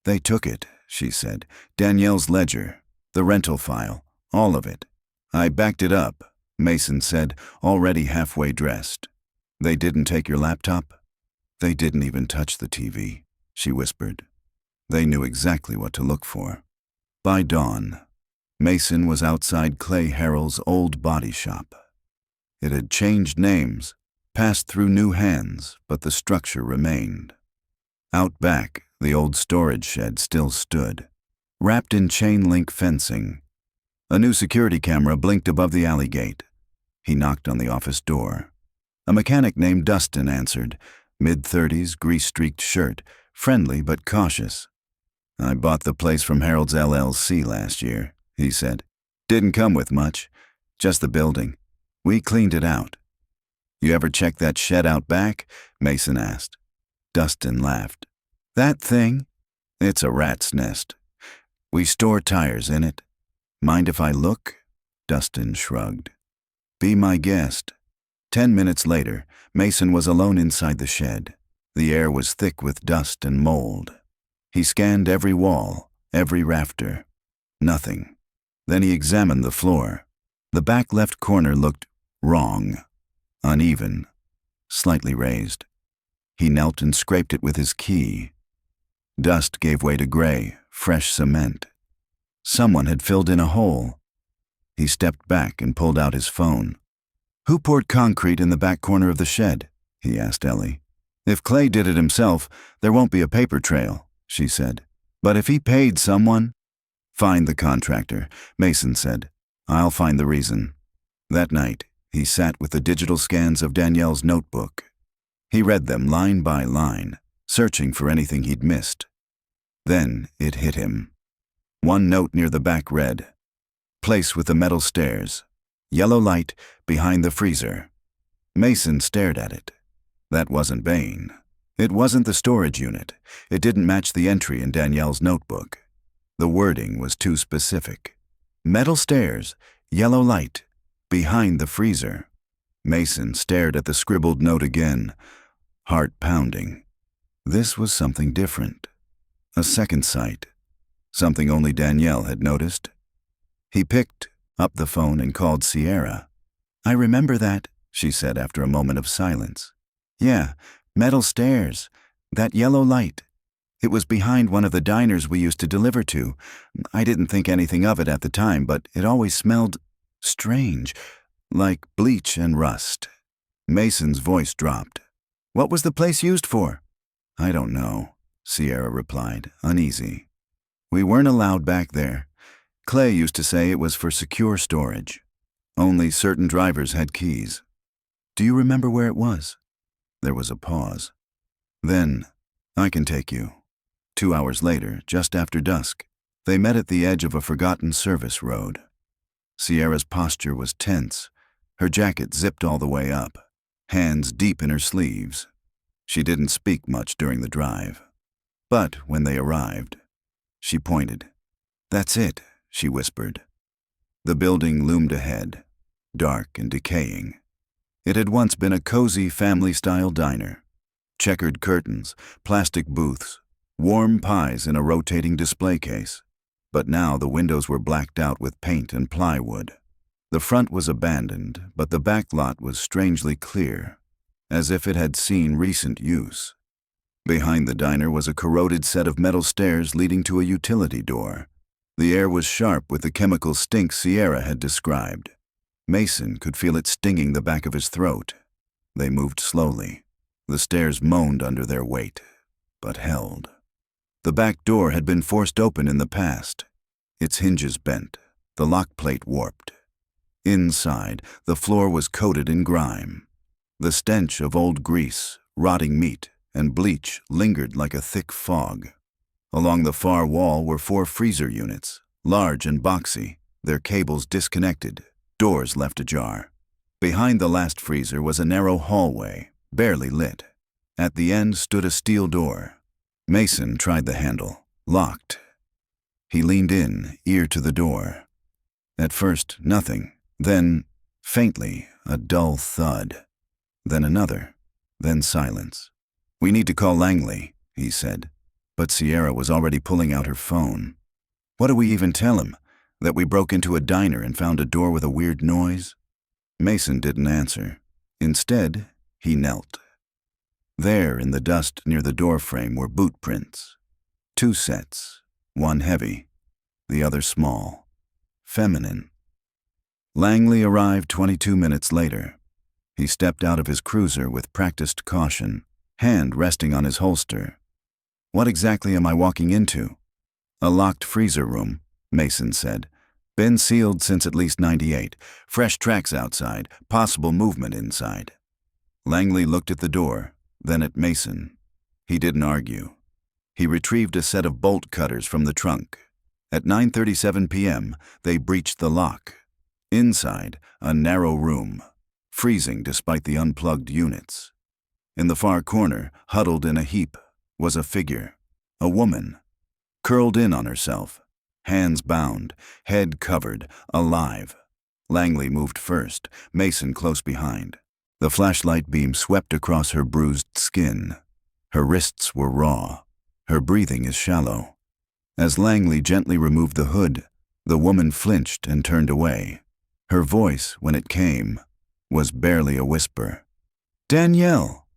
"They took it," she said. "Danielle's ledger, the rental file, all of it. I backed it up," Mason said, already halfway dressed. "They didn't take your laptop?" "They didn't even touch the TV," she whispered. They knew exactly what to look for. By dawn, Mason was outside Clay Harrell's old body shop. It had changed names, passed through new hands, but the structure remained. Out back, the old storage shed still stood, wrapped in chain-link fencing. A new security camera blinked above the alley gate. He knocked on the office door. A mechanic named Dustin answered, mid-30s, grease-streaked shirt, friendly but cautious. "I bought the place from Harold's LLC last year," he said. "Didn't come with much, just the building. We cleaned it out." You ever check that shed out back? Mason asked. Dustin laughed. That thing? It's a rat's nest. We store tires in it. Mind if I look? Dustin shrugged. Be my guest. 10 minutes later, Mason was alone inside the shed. The air was thick with dust and mold. He scanned every wall, every rafter. Nothing. Then he examined the floor. The back left corner looked wrong, uneven, slightly raised. He knelt and scraped it with his key. Dust gave way to gray, fresh cement. Someone had filled in a hole. He stepped back and pulled out his phone. Who poured concrete in the back corner of the shed? He asked Ellie. If Clay did it himself, there won't be a paper trail, she said. But if he paid someone? Find the contractor, Mason said. I'll find the reason. That night, he sat with the digital scans of Danielle's notebook. He read them line by line, searching for anything he'd missed. Then it hit him. One note near the back read, Place with the metal stairs. Yellow light behind the freezer. Mason stared at it. That wasn't Bain. It wasn't the storage unit. It didn't match the entry in Danielle's notebook. The wording was too specific. Metal stairs, yellow light, behind the freezer. Mason stared at the scribbled note again, heart pounding. This was something different. A second sight. Something only Danielle had noticed. He picked up the phone and called Sierra. I remember that, she said after a moment of silence. Yeah, metal stairs, that yellow light. It was behind one of the diners we used to deliver to. I didn't think anything of it at the time, but it always smelled strange, like bleach and rust. Mason's voice dropped. What was the place used for? I don't know, Sierra replied, uneasy. We weren't allowed back there. Clay used to say it was for secure storage. Only certain drivers had keys. Do you remember where it was? There was a pause. Then, I can take you. 2 hours later, just after dusk, they met at the edge of a forgotten service road. Sierra's posture was tense, her jacket zipped all the way up, hands deep in her sleeves. She didn't speak much during the drive. But when they arrived, she pointed. That's it, she whispered. The building loomed ahead, dark and decaying. It had once been a cozy family-style diner. Checkered curtains, plastic booths, warm pies in a rotating display case. But now the windows were blacked out with paint and plywood. The front was abandoned, but the back lot was strangely clear, as if it had seen recent use. Behind the diner was a corroded set of metal stairs leading to a utility door. The air was sharp with the chemical stink Sierra had described. Mason could feel it stinging the back of his throat. They moved slowly. The stairs moaned under their weight, but held. The back door had been forced open in the past. Its hinges bent, the lock plate warped. Inside, the floor was coated in grime. The stench of old grease, rotting meat, and bleach lingered like a thick fog. Along the far wall were 4 freezer units, large and boxy, their cables disconnected, doors left ajar. Behind the last freezer was a narrow hallway, barely lit. At the end stood a steel door. Mason tried the handle, locked. He leaned in, ear to the door. At first, nothing. Then, faintly, a dull thud. Then another. Then silence. We need to call Langley, he said. But Sierra was already pulling out her phone. What do we even tell him? That we broke into a diner and found a door with a weird noise? Mason didn't answer. Instead, he knelt. There, in the dust near the doorframe, were boot prints. 2 sets, one heavy, the other small, feminine. Langley arrived 22 minutes later. He stepped out of his cruiser with practiced caution, hand resting on his holster. What exactly am I walking into? A locked freezer room, Mason said. Been sealed since at least '98. Fresh tracks outside, possible movement inside. Langley looked at the door, then at Mason. He didn't argue. He retrieved a set of bolt cutters from the trunk. At 9:37 p.m., they breached the lock. Inside, a narrow room. freezing despite the unplugged units. In the far corner, huddled in a heap, was a figure, a woman, curled in on herself, hands bound, head covered, alive. Langley moved first, Mason close behind. The flashlight beam swept across her bruised skin. Her wrists were raw. Her breathing is shallow. As Langley gently removed the hood, the woman flinched and turned away. Her voice, when it came, was barely a whisper. "Danielle!"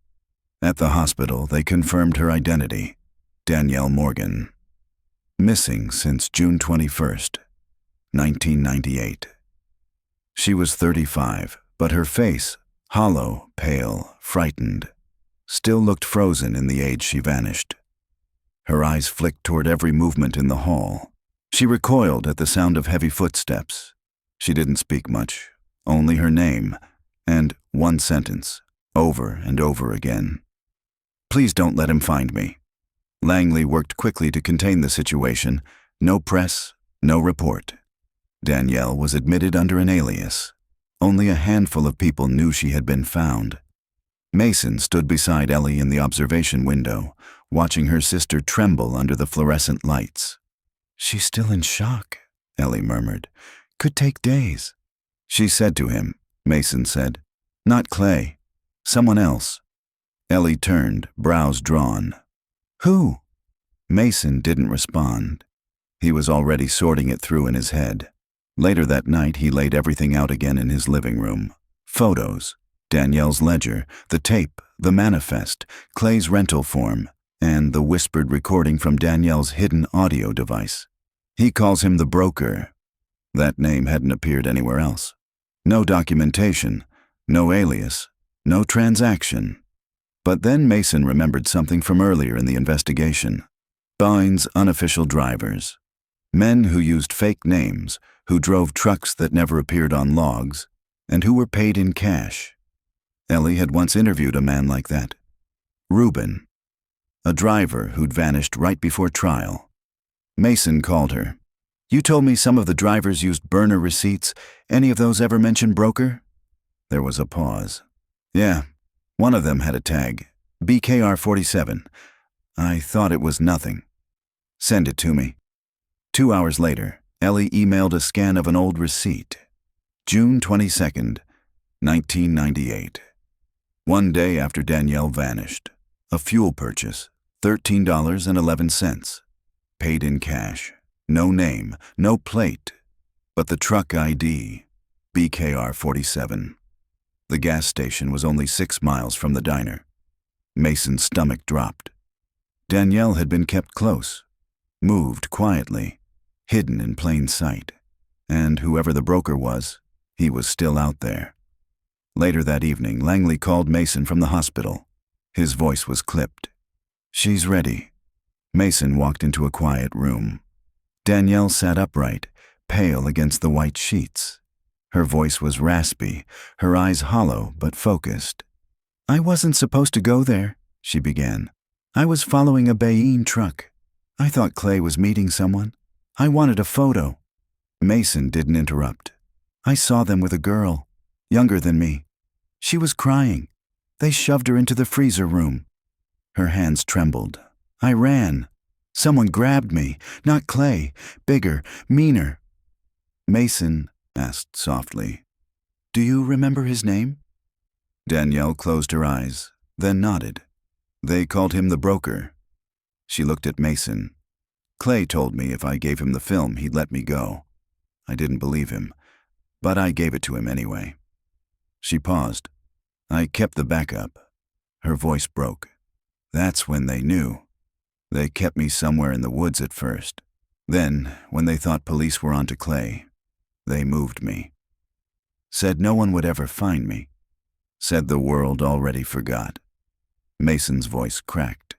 At the hospital, they confirmed her identity. Danielle Morgan. Missing since June 21st, 1998. She was 35, but her face, hollow, pale, frightened, still looked frozen in the age she vanished. Her eyes flicked toward every movement in the hall. She recoiled at the sound of heavy footsteps. She didn't speak much, only her name, and one sentence, over and over again. "Please don't let him find me." Langley worked quickly to contain the situation. No press, no report. Danielle was admitted under an alias. Only a handful of people knew she had been found. Mason stood beside Ellie in the observation window, watching her sister tremble under the fluorescent lights. "She's still in shock," Ellie murmured. "Could take days." "She said to him," Mason said. "Not Clay. Someone else." Ellie turned, brows drawn. "Who?" Mason didn't respond. He was already sorting it through in his head. Later that night, he laid everything out again in his living room. Photos, Danielle's ledger, the tape, the manifest, Clay's rental form, and the whispered recording from Danielle's hidden audio device. He calls him the broker. That name hadn't appeared anywhere else. No documentation, no alias, no transaction. But then Mason remembered something from earlier in the investigation. Bynes' unofficial drivers. Men who used fake names, who drove trucks that never appeared on logs, and who were paid in cash. Ellie had once interviewed a man like that. Reuben, a driver who'd vanished right before trial. Mason called her. "You told me some of the drivers used burner receipts. Any of those ever mention broker?" There was a pause. "Yeah, one of them had a tag, BKR 47. I thought it was nothing." "Send it to me." 2 hours later, Ellie emailed a scan of an old receipt. June 22nd, 1998. One day after Danielle vanished. A fuel purchase, $13.11. Paid in cash. No name, no plate. But the truck ID, BKR 47. The gas station was only 6 miles from the diner. Mason's stomach dropped. Danielle had been kept close, moved quietly, hidden in plain sight. And whoever the broker was, he was still out there. Later that evening, Langley called Mason from the hospital. His voice was clipped. "She's ready." Mason walked into a quiet room. Danielle sat upright, pale against the white sheets. Her voice was raspy, her eyes hollow but focused. "I wasn't supposed to go there," she began. "I was following a Bayeen truck. I thought Clay was meeting someone. I wanted a photo." Mason didn't interrupt. "I saw them with a girl, younger than me. She was crying. They shoved her into the freezer room." Her hands trembled. "I ran. Someone grabbed me. Not Clay. Bigger, meaner." Mason asked softly, "Do you remember his name?" Danielle closed her eyes, then nodded. "They called him the broker." She looked at Mason. "Clay told me if I gave him the film, he'd let me go. I didn't believe him, but I gave it to him anyway." She paused. "I kept the backup." Her voice broke. "That's when they knew. They kept me somewhere in the woods at first. Then, when they thought police were onto Clay, they moved me. Said no one would ever find me. Said the world already forgot." Mason's voice cracked.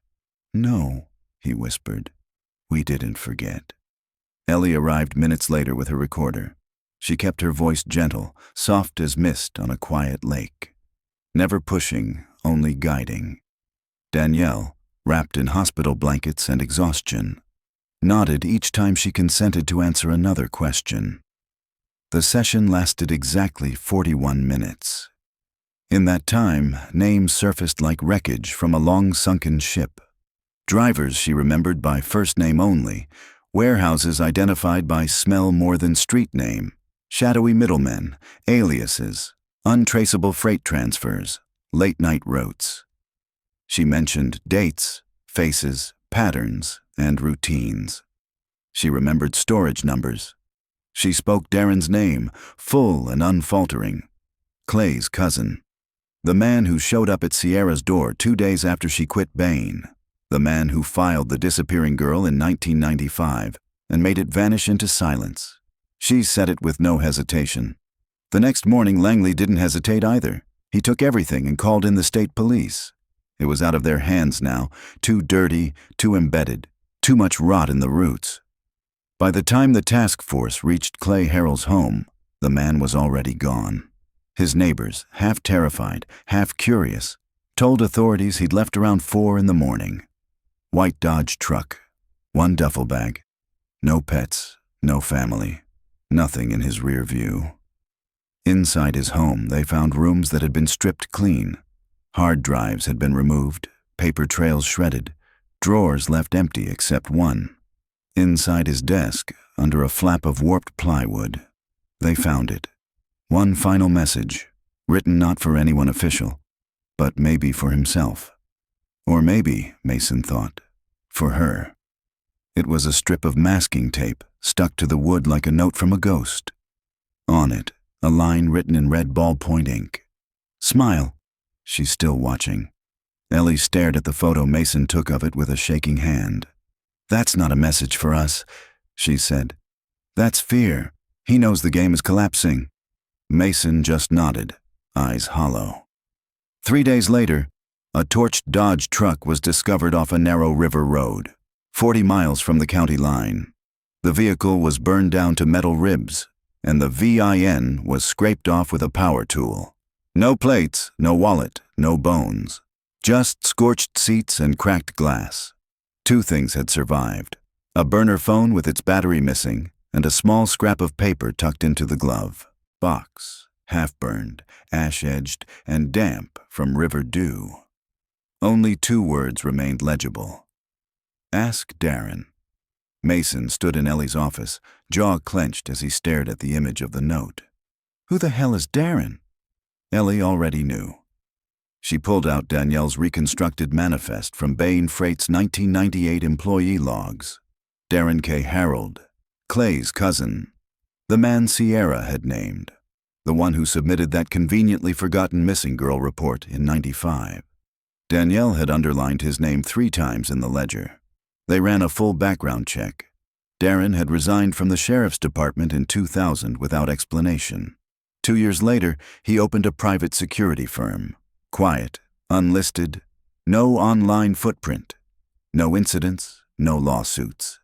"No," he whispered. "We didn't forget." Ellie arrived minutes later with her recorder. She kept her voice gentle, soft as mist on a quiet lake. Never pushing, only guiding. Danielle, wrapped in hospital blankets and exhaustion, nodded each time she consented to answer another question. The session lasted exactly 41 minutes. In that time, names surfaced like wreckage from a long-sunken ship. Drivers she remembered by first name only, warehouses identified by smell more than street name, shadowy middlemen, aliases, untraceable freight transfers, late-night routes. She mentioned dates, faces, patterns, and routines. She remembered storage numbers. She spoke Darren's name, full and unfaltering. Clay's cousin. The man who showed up at Sierra's door 2 days after she quit Bain. The man who filed the disappearing girl in 1995 and made it vanish into silence. She said it with no hesitation. The next morning, Langley didn't hesitate either. He took everything and called in the state police. It was out of their hands now, too dirty, too embedded, too much rot in the roots. By the time the task force reached Clay Harrell's home, the man was already gone. His neighbors, half terrified, half curious, told authorities he'd left around 4 in the morning. White Dodge truck, 1 duffel bag. No pets, no family, nothing in his rear view. Inside his home, they found rooms that had been stripped clean. Hard drives had been removed, paper trails shredded, drawers left empty except one. Inside his desk, under a flap of warped plywood, they found it. One final message, written not for anyone official, but maybe for himself. Or maybe, Mason thought, for her. It was a strip of masking tape stuck to the wood like a note from a ghost. On it, a line written in red ballpoint ink. "Smile." She's still watching. Ellie stared at the photo Mason took of it with a shaking hand. "That's not a message for us," she said. "That's fear. He knows the game is collapsing." Mason just nodded, eyes hollow. 3 days later, a torched Dodge truck was discovered off a narrow river road, 40 miles from the county line. The vehicle was burned down to metal ribs, and the VIN was scraped off with a power tool. No plates, no wallet, no bones. Just scorched seats and cracked glass. 2 things had survived: a burner phone with its battery missing, and a small scrap of paper tucked into the glove. Box, half-burned, ash-edged, and damp from river dew. Only 2 words remained legible. "Ask Darren." Mason stood in Ellie's office, jaw clenched as he stared at the image of the note. Who the hell is Darren? Ellie already knew. She pulled out Danielle's reconstructed manifest from Bain Freight's 1998 employee logs. Darren K. Harold, Clay's cousin. The man Sierra had named. The one who submitted that conveniently forgotten missing girl report in '95. Danielle had underlined his name 3 times in the ledger. They ran a full background check. Darren had resigned from the sheriff's department in 2000 without explanation. 2 years later, he opened a private security firm. Quiet, unlisted, no online footprint, no incidents, no lawsuits.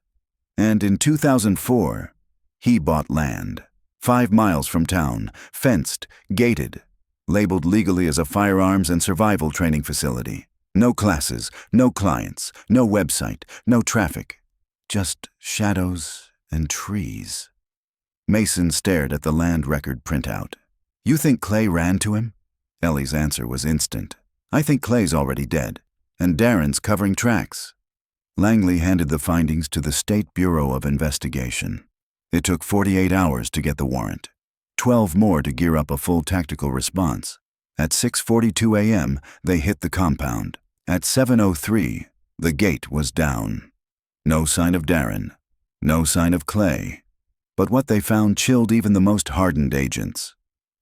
And in 2004, he bought land, 5 miles from town, fenced, gated, labeled legally as a firearms and survival training facility. No classes, no clients, no website, no traffic. Just shadows and trees. Mason stared at the land record printout. "You think Clay ran to him?" Ellie's answer was instant. "I think Clay's already dead, and Darren's covering tracks." Langley handed the findings to the State Bureau of Investigation. It took 48 hours to get the warrant, 12 more to gear up a full tactical response. At 6:42 a.m., they hit the compound. At 7:03, the gate was down. No sign of Darren, no sign of Clay. But what they found chilled even the most hardened agents.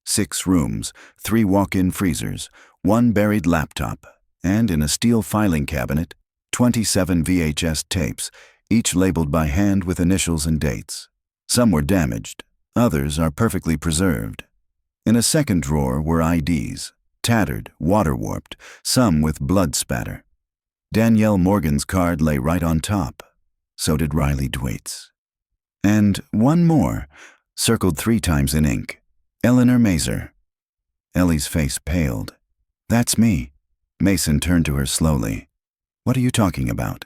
6 rooms, 3 walk-in freezers, 1 buried laptop, and in a steel filing cabinet, 27 VHS tapes, each labeled by hand with initials and dates. Some were damaged, others are perfectly preserved. In a second drawer were IDs, tattered, water-warped, some with blood spatter. Danielle Morgan's card lay right on top. So did Riley Dwaite's. And one more, circled 3 times in ink. Eleanor Mazer. Ellie's face paled. "That's me." Mason turned to her slowly. "What are you talking about?"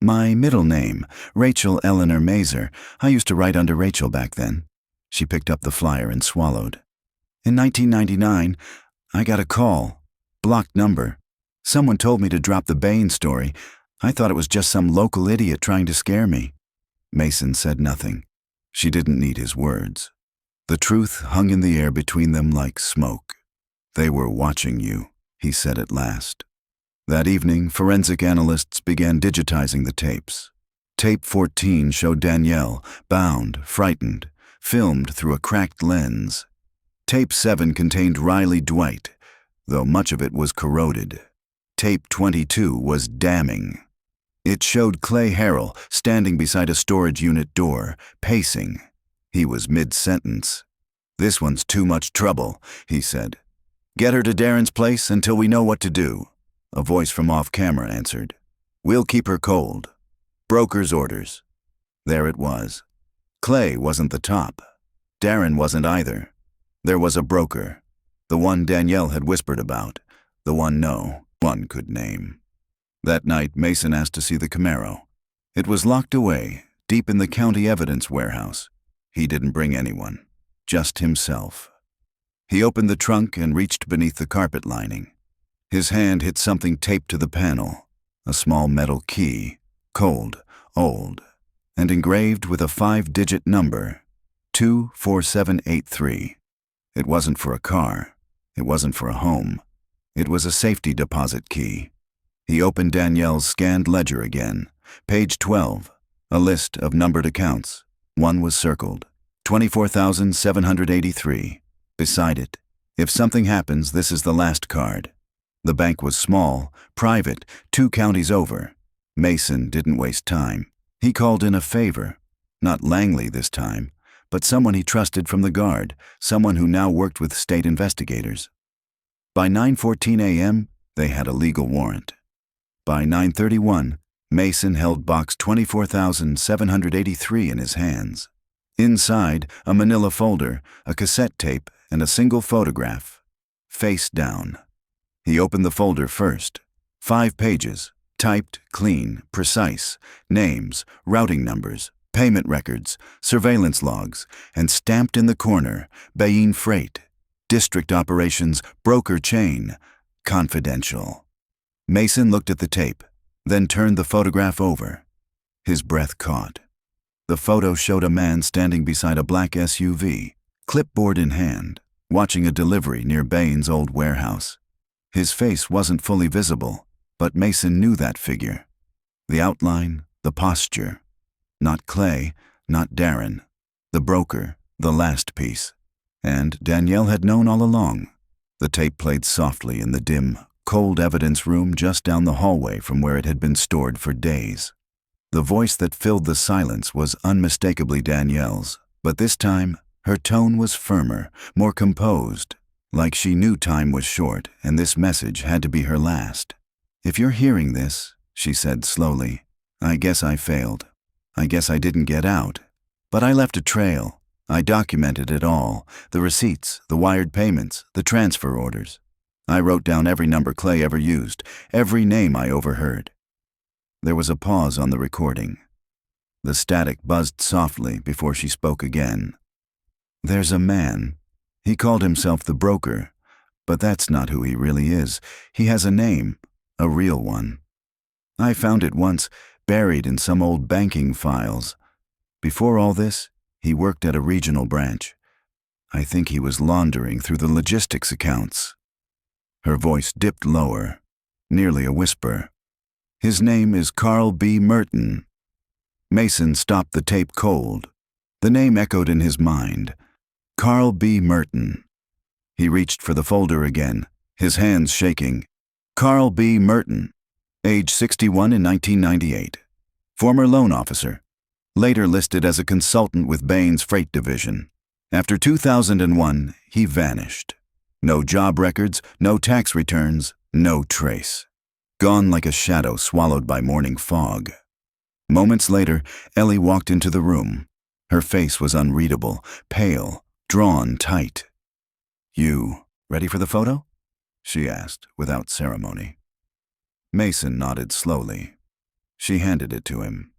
"My middle name, Rachel Eleanor Mazer. I used to write under Rachel back then." She picked up the flyer and swallowed. "In 1999, I got a call. Blocked number. Someone told me to drop the Bain story. I thought it was just some local idiot trying to scare me." Mason said nothing. She didn't need his words. The truth hung in the air between them like smoke. "They were watching you," he said at last. That evening, forensic analysts began digitizing the tapes. Tape 14 showed Danielle, bound, frightened, filmed through a cracked lens. Tape 7 contained Riley Dwight, though much of it was corroded. Tape 22 was damning. It showed Clay Harrell standing beside a storage unit door, pacing. He was mid-sentence. "This one's too much trouble," he said. "Get her to Darren's place until we know what to do." A voice from off-camera answered. "We'll keep her cold. Broker's orders." There it was. Clay wasn't the top. Darren wasn't either. There was a broker. The one Danielle had whispered about. The one no one could name. That night, Mason asked to see the Camaro. It was locked away, deep in the county evidence warehouse. He didn't bring anyone, just himself. He opened the trunk and reached beneath the carpet lining. His hand hit something taped to the panel, a small metal key, cold, old, and engraved with a 5-digit number, 24783. It wasn't for a car. It wasn't for a home. It was a safety deposit key. He opened Danielle's scanned ledger again. Page 12, a list of numbered accounts. One was circled, 24,783. Beside it, "If something happens, this is the last card." The bank was small, private, 2 counties over. Mason didn't waste time. He called in a favor. Not Langley this time, but someone he trusted from the Guard, someone who now worked with state investigators. By 9:14 a.m., they had a legal warrant. By 9:31, Mason held box 24,783 in his hands. Inside, a manila folder, a cassette tape, and a single photograph. Face down. He opened the folder first. 5 pages, typed, clean, precise, names, routing numbers, payment records, surveillance logs, and stamped in the corner, Bain Freight, District Operations, Broker Chain, Confidential. Mason looked at the tape, then turned the photograph over. His breath caught. The photo showed a man standing beside a black SUV, clipboard in hand, watching a delivery near Bain's old warehouse. His face wasn't fully visible, but Mason knew that figure. The outline, the posture. Not Clay, not Darren. The broker, the last piece. And Danielle had known all along. The tape played softly in the dim, cold evidence room just down the hallway from where it had been stored for days. The voice that filled the silence was unmistakably Danielle's, but this time her tone was firmer, more composed, like she knew time was short and this message had to be her last. "If you're hearing this," she said slowly, "I guess I failed. I guess I didn't get out. But I left a trail. I documented it all, the receipts, the wired payments, the transfer orders. I wrote down every number Clay ever used, every name I overheard." There was a pause on the recording. The static buzzed softly before she spoke again. "There's a man. He called himself the broker, but that's not who he really is. He has a name, a real one. I found it once, buried in some old banking files. Before all this, he worked at a regional branch. I think he was laundering through the logistics accounts." Her voice dipped lower, nearly a whisper. "His name is Carl B. Merton." Mason stopped the tape cold. The name echoed in his mind. Carl B. Merton. He reached for the folder again, his hands shaking. Carl B. Merton, age 61 in 1998. Former loan officer. Later listed as a consultant with Bain's freight division. After 2001, he vanished. No job records, no tax returns, no trace. Gone like a shadow swallowed by morning fog. Moments later, Ellie walked into the room. Her face was unreadable, pale, drawn tight. "You ready for the photo?" she asked, without ceremony. Mason nodded slowly. She handed it to him.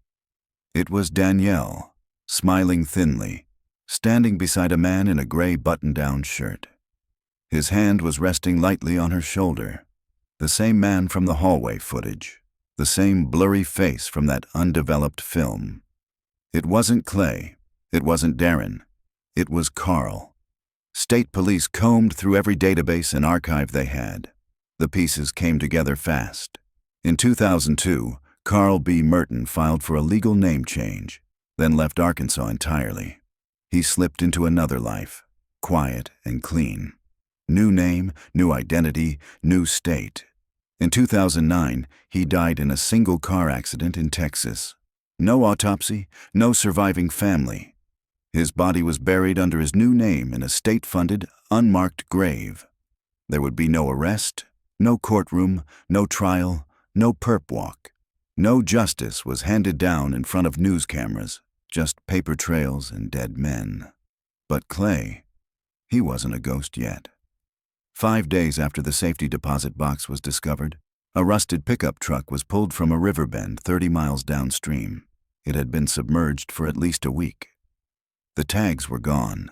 It was Danielle, smiling thinly, standing beside a man in a gray button-down shirt. His hand was resting lightly on her shoulder. The same man from the hallway footage. The same blurry face from that undeveloped film. It wasn't Clay. It wasn't Darren. It was Carl. State police combed through every database and archive they had. The pieces came together fast. In 2002, Carl B. Merton filed for a legal name change, then left Arkansas entirely. He slipped into another life, quiet and clean. New name, new identity, new state. In 2009, he died in a single car accident in Texas. No autopsy, no surviving family. His body was buried under his new name in a state-funded, unmarked grave. There would be no arrest, no courtroom, no trial, no perp walk. No justice was handed down in front of news cameras, just paper trails and dead men. But Clay, he wasn't a ghost yet. 5 days after the safety deposit box was discovered, a rusted pickup truck was pulled from a river bend 30 miles downstream. It had been submerged for at least a week. The tags were gone.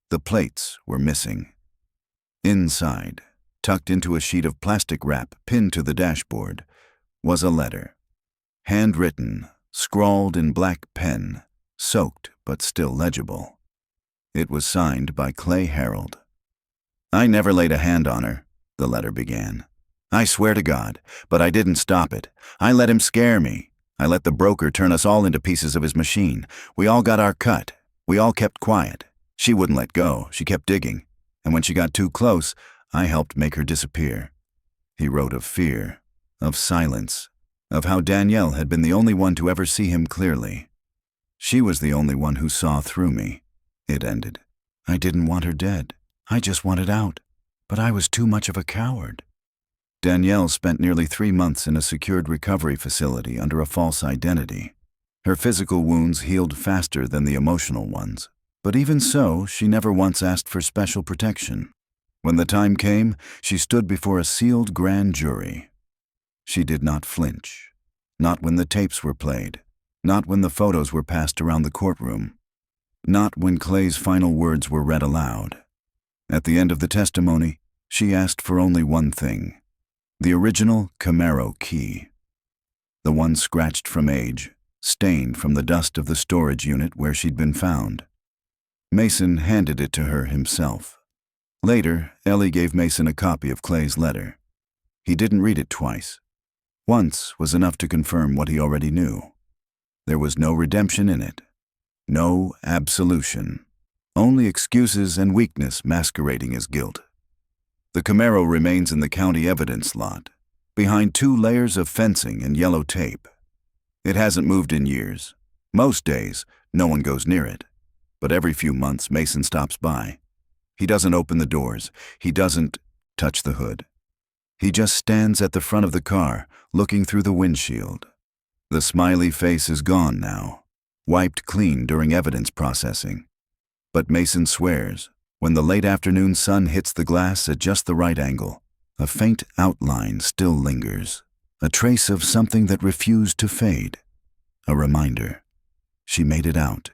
The plates were missing. Inside, tucked into a sheet of plastic wrap pinned to the dashboard, was a letter. Handwritten, scrawled in black pen, soaked but still legible. It was signed by Clay Harold. "I never laid a hand on her," the letter began. "I swear to God, but I didn't stop it. I let him scare me. I let the broker turn us all into pieces of his machine. We all got our cut. We all kept quiet. She wouldn't let go. She kept digging. And when she got too close, I helped make her disappear." He wrote of fear, of silence, of how Danielle had been the only one to ever see him clearly. "She was the only one who saw through me," it ended. "I didn't want her dead. I just wanted out. But I was too much of a coward." Danielle spent nearly 3 months in a secured recovery facility under a false identity. Her physical wounds healed faster than the emotional ones. But even so, she never once asked for special protection. When the time came, she stood before a sealed grand jury. She did not flinch. Not when the tapes were played. Not when the photos were passed around the courtroom. Not when Clay's final words were read aloud. At the end of the testimony, she asked for only one thing: the original Camaro key. The one scratched from age, stained from the dust of the storage unit where she'd been found. Mason handed it to her himself. Later, Ellie gave Mason a copy of Clay's letter. He didn't read it twice. Once was enough to confirm what he already knew. There was no redemption in it. No absolution. Only excuses and weakness masquerading as guilt. The Camaro remains in the county evidence lot, behind 2 layers of fencing and yellow tape. It hasn't moved in years. Most days, no one goes near it. But every few months, Mason stops by. He doesn't open the doors. He doesn't touch the hood. He just stands at the front of the car, looking through the windshield. The smiley face is gone now, wiped clean during evidence processing. But Mason swears, when the late afternoon sun hits the glass at just the right angle, a faint outline still lingers, a trace of something that refused to fade. A reminder. She made it out.